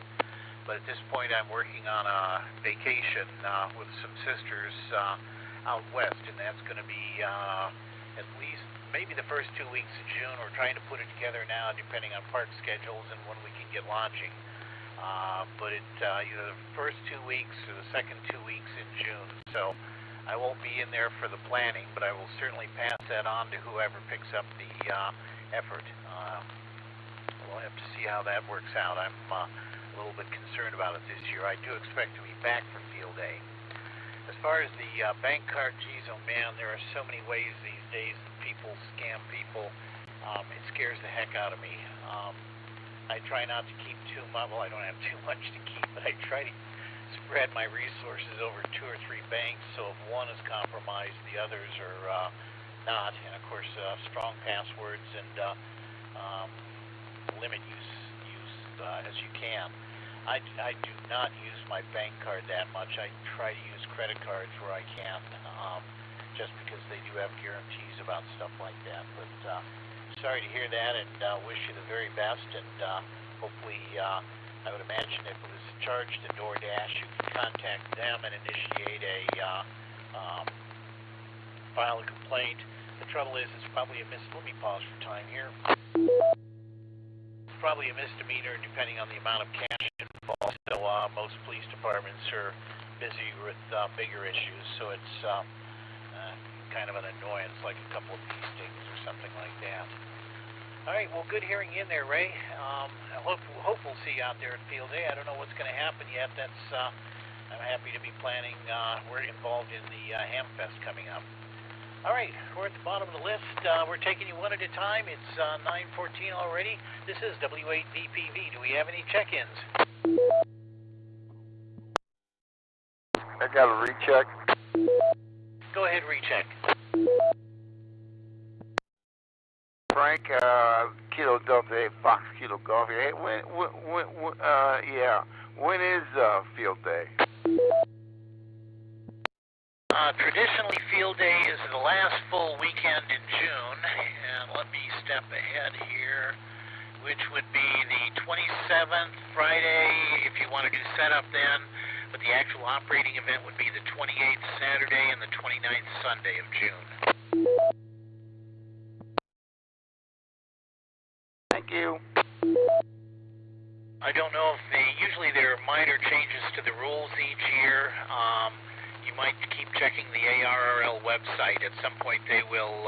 but at this point I'm working on a vacation with some sisters out west, and that's going to be at least maybe the first 2 weeks of June. We're trying to put it together now, depending on park schedules and when we can get launching. But either the first 2 weeks or the second 2 weeks in June. So I won't be in there for the planning, but I will certainly pass that on to whoever picks up the effort. We'll have to see how that works out. I'm a little bit concerned about it this year. I do expect to be back for Field Day. As far as the bank card, geez, oh man, there are so many ways these days that people scam people. It scares the heck out of me. I try not to keep too much. Well, I don't have too much to keep, but I try to spread my resources over 2 or 3 banks, so if one is compromised, the others are not. And of course, strong passwords and limit use as you can. I do not use my bank card that much. I try to use credit cards where I can, just because they do have guarantees about stuff like that. But sorry to hear that, and wish you the very best. And hopefully, I would imagine if it was charged to DoorDash, you can contact them and initiate a file a complaint. The trouble is, it's probably a let me pause for time here. It's probably a misdemeanor, depending on the amount of cash involved. So most police departments are busy with bigger issues, so it's kind of an annoyance, like a couple of bee stings or something like that. All right, well, good hearing in there, Ray. I hope we'll see you out there at Field Day. I don't know what's going to happen yet. I'm happy to be planning. We're involved in the Ham Fest coming up. All right, we're at the bottom of the list. We're taking you one at a time. It's 9:14 already. This is W8VPV. Do we have any check-ins? I got a recheck. Go ahead, recheck. Frank, Kilo Delta, Fox Kilo Golf. Hey, when is Field Day? Traditionally, Field Day is the last full weekend in June, and let me step ahead here, which would be the 27th Friday, if you want to do setup then, but the actual operating event would be the 28th Saturday and the 29th Sunday of June. Thank you. I don't know if usually there are minor changes to the rules each year. You might keep checking the ARRL website. At some point they will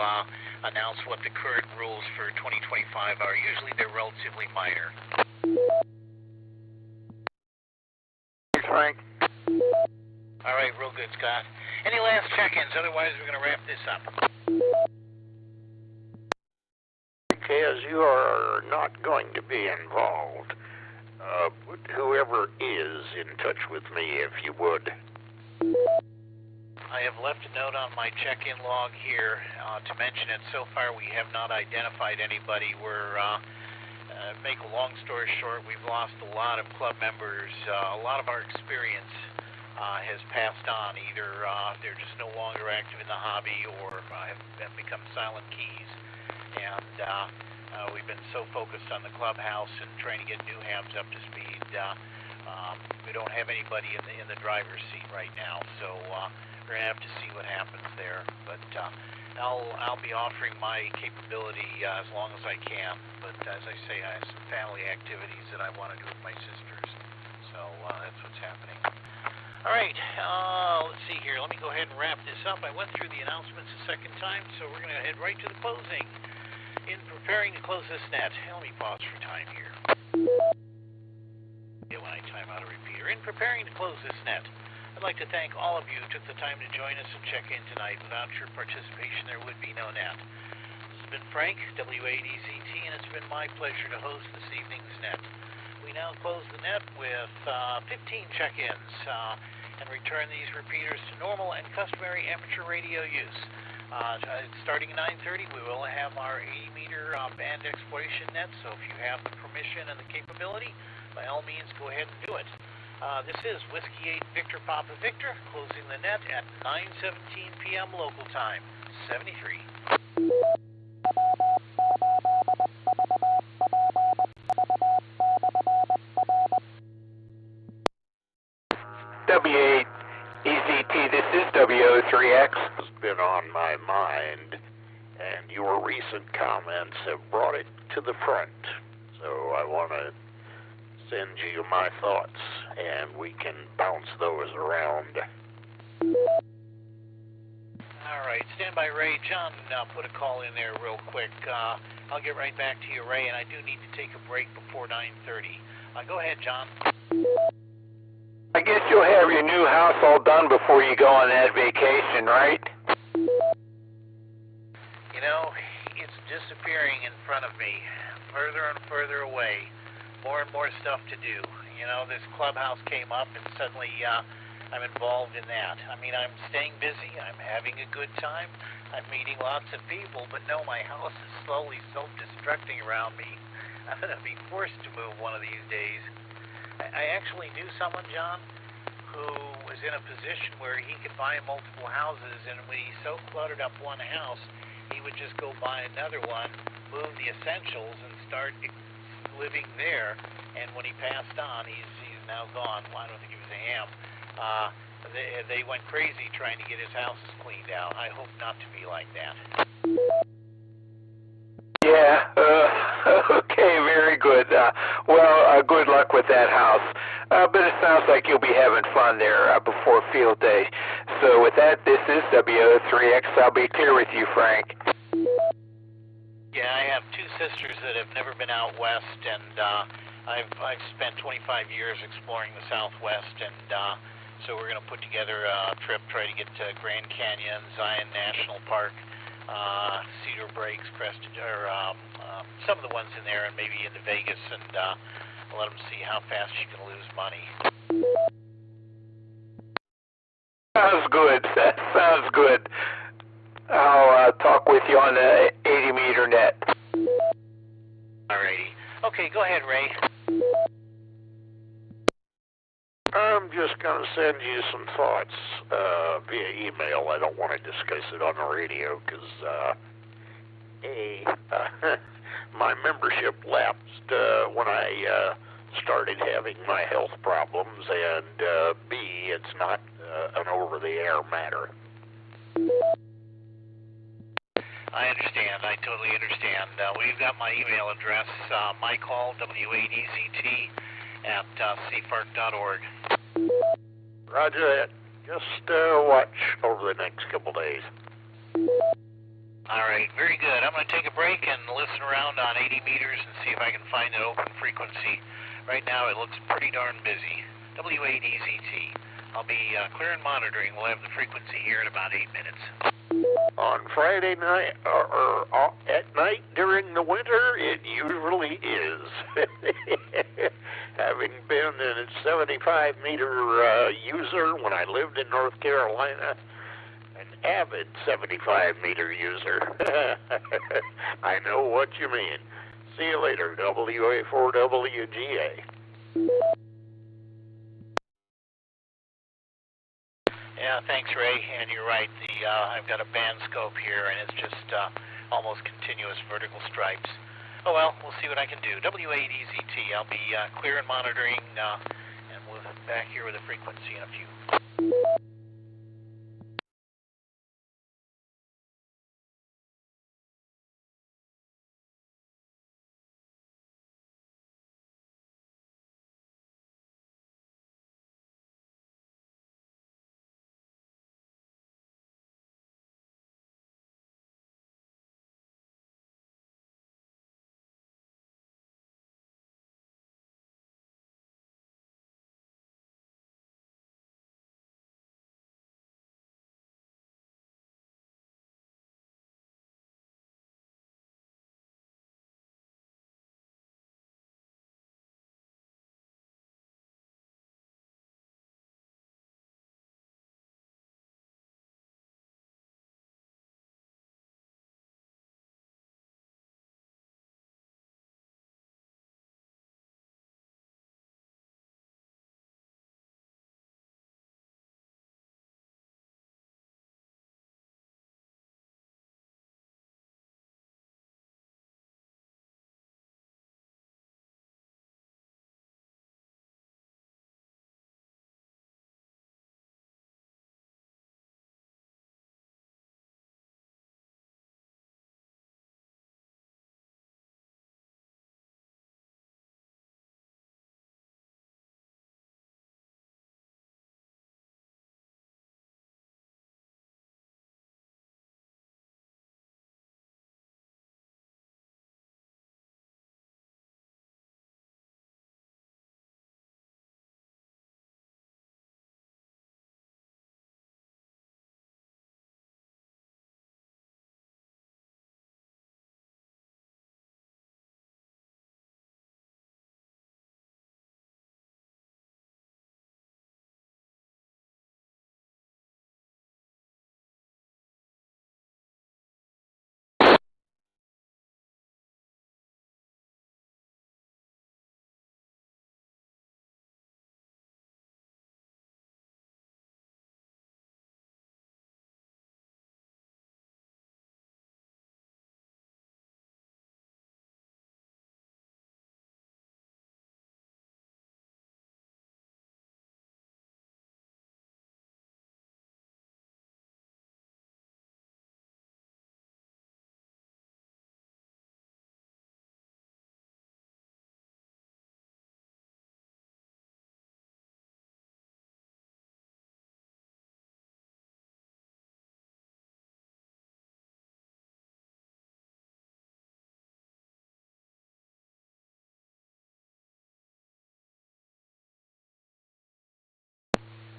announce what the current rules for 2025 are. Usually they're relatively minor. Thanks, Frank. All right, real good, Scott. Any last check-ins? Otherwise, we're going to wrap this up. Okay, as you are not going to be involved, put whoever is in touch with me, if you would. I have left a note on my check-in log here to mention it. So far, we have not identified anybody. We're, make a long story short, we've lost a lot of club members. A lot of our experience has passed on. Either they're just no longer active in the hobby or have become silent keys. And we've been so focused on the clubhouse and trying to get new hams up to speed. We don't have anybody in the driver's seat right now, so we're going to have to see what happens there. But I'll be offering my capability as long as I can. But as I say, I have some family activities that I want to do with my sisters, so that's what's happening. All right, let's see here. Let me go ahead and wrap this up. I went through the announcements a second time, so we're going to head right to the closing. In preparing to close this net, let me pause for time here. When I time out a repeater. In preparing to close this net, I'd like to thank all of you who took the time to join us and check in tonight. Without your participation, there would be no net. This has been Frank, W8VPV, and it's been my pleasure to host this evening's net. We now close the net with 15 check-ins and return these repeaters to normal and customary amateur radio use. Starting at 9:30, we will have our 80-meter band exploration net, so if you have the permission and the capability, by all means, go ahead and do it. This is Whiskey 8 Victor Papa Victor, closing the net at 9:17 p.m. local time, 73. W8EZT, this is W03X. Has been on my mind, and your recent comments have brought it to the front. So I want to send you my thoughts, and we can bounce those around. All right, stand by, Ray. John, put a call in there real quick. I'll get right back to you, Ray, and I do need to take a break before 9:30. Go ahead, John. I guess you'll have your new house all done before you go on that vacation, right? You know, it's disappearing in front of me, further and further away. More and more stuff to do. You know, this clubhouse came up, and suddenly I'm involved in that. I mean, I'm staying busy. I'm having a good time. I'm meeting lots of people, but no, my house is slowly self-destructing around me. I'm going to be forced to move one of these days. I actually knew someone, John, who was in a position where he could buy multiple houses, and when he so cluttered up one house, he would just go buy another one, move the essentials, and start living there. And when he passed on, he's now gone. Well, I don't think he was a ham. They went crazy trying to get his houses cleaned out. I hope not to be like that. Yeah, okay, very good. Good luck with that house. But it sounds like you'll be having fun there before field day. So with that, this is W03X. I'll be clear with you, Frank. Yeah, I have two sisters that have never been out west, and I've spent 25 years exploring the Southwest, and so we're going to put together a trip, try to get to Grand Canyon, Zion National Park, Cedar Breaks, Crested, or some of the ones in there, and maybe into Vegas, and let them see how fast you can lose money. Sounds good. That sounds good. I'll talk with you on the 80-meter net. Alrighty. Okay, go ahead, Ray. I'm just going to send you some thoughts via email. I don't want to discuss it on the radio because, A, my membership lapsed when I started having my health problems, and B, it's not an over-the-air matter. I understand. I totally understand. We've got my email address, mycall, W8EZT, at cfarc.org. Roger that. Just watch over the next couple days. All right, very good. I'm going to take a break and listen around on 80 meters and see if I can find an open frequency. Right now it looks pretty darn busy. W8EZT. I'll be clear and monitoring. We'll have the frequency here in about 8 minutes. On Friday night, or at night during the winter, it usually is. Having been a 75-meter user when I lived in North Carolina, an avid 75-meter user. I know what you mean. See you later, WA4WGA. Yeah, thanks, Ray. And you're right. I've got a band scope here, and it's just almost continuous vertical stripes. Oh well, we'll see what I can do. W8EZT. I'll be clear and monitoring, and we'll be back here with a frequency in a few.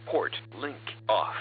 Port link off.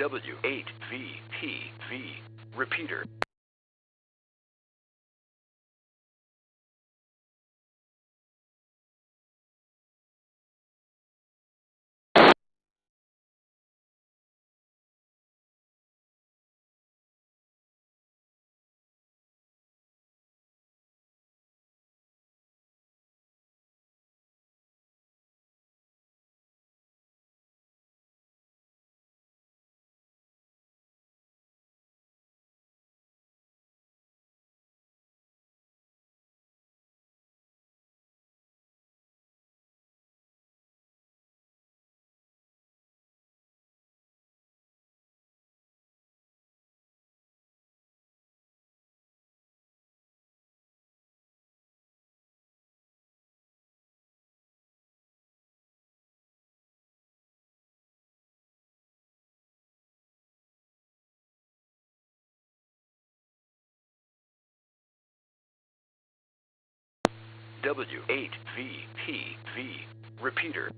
W8VPV. Repeater. W8VPV. Repeater.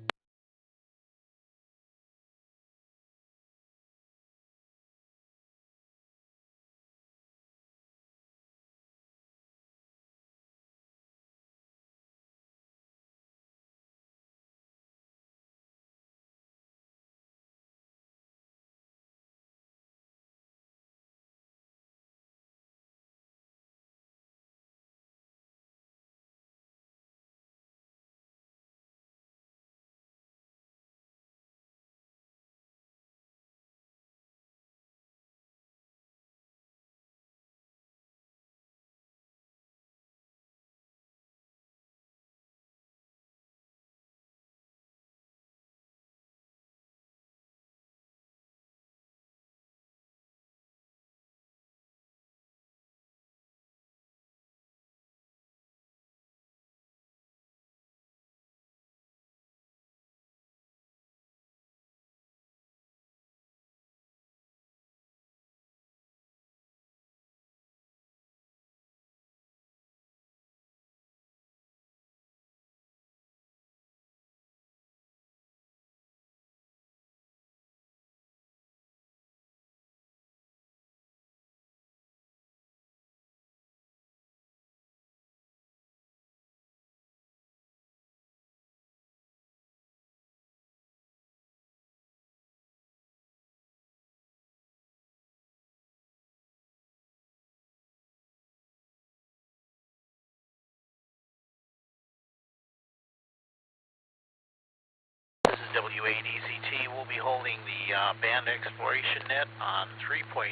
This is W8EZT. We'll be holding the band exploration net on 3.829.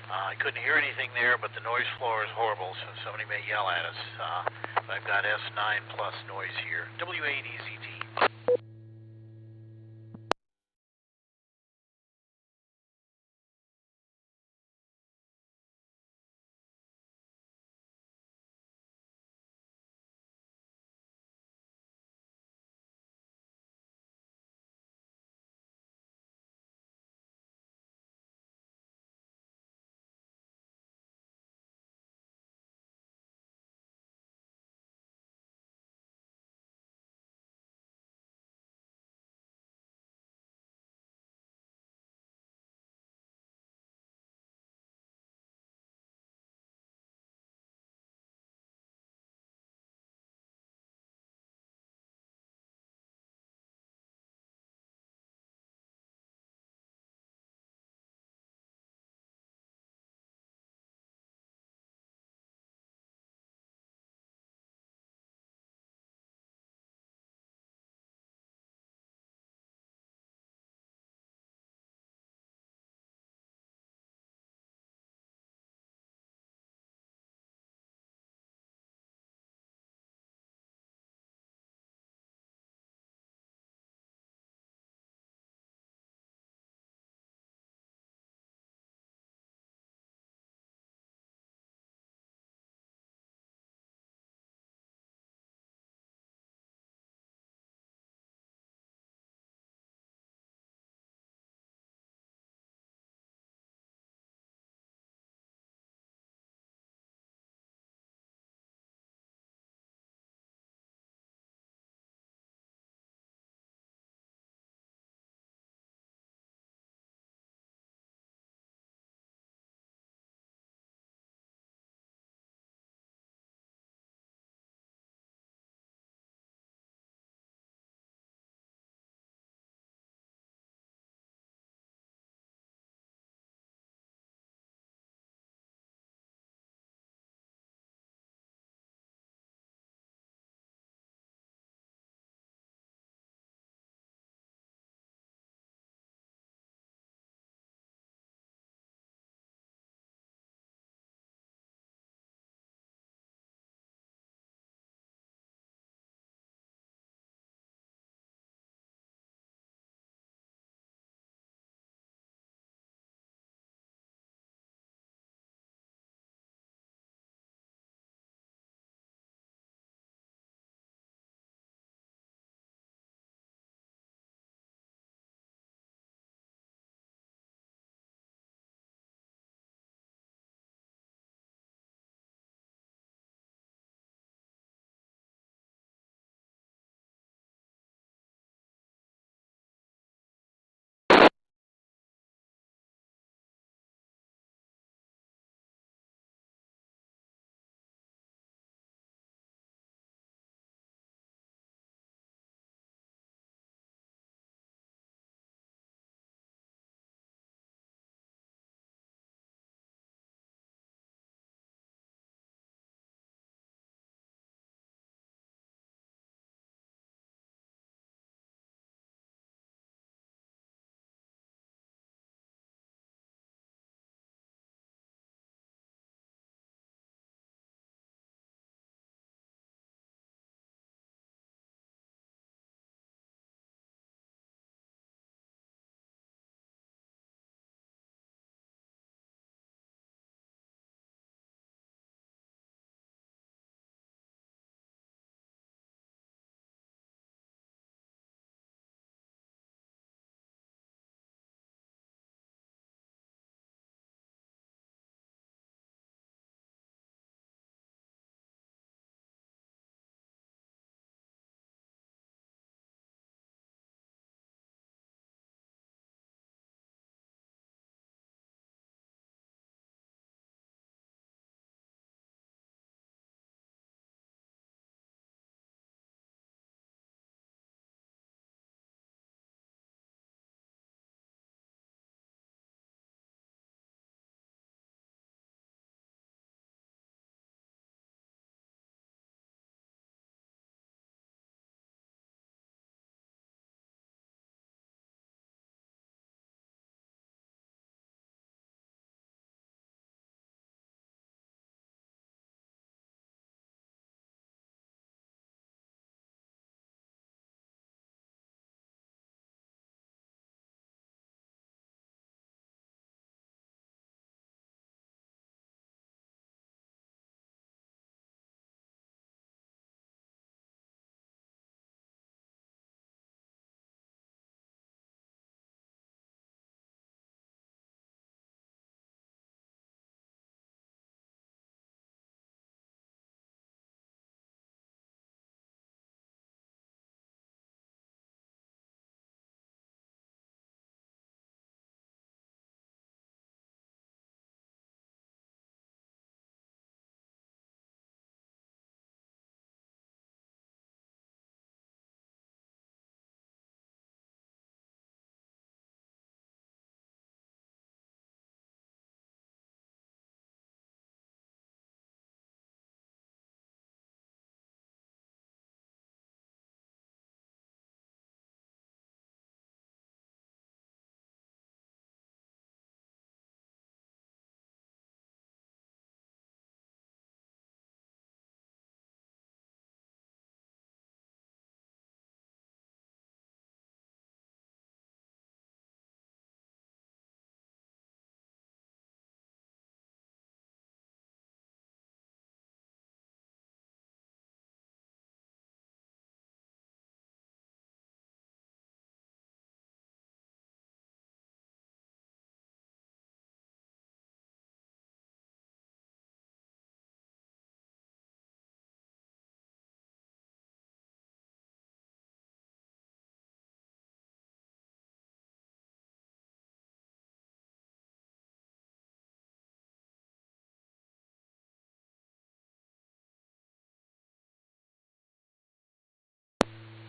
I couldn't hear anything there, but the noise floor is horrible, so somebody may yell at us. I've got S9 plus noise here. W8EZT.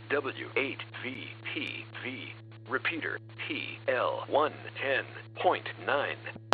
W8VPV. Repeater TL110.9.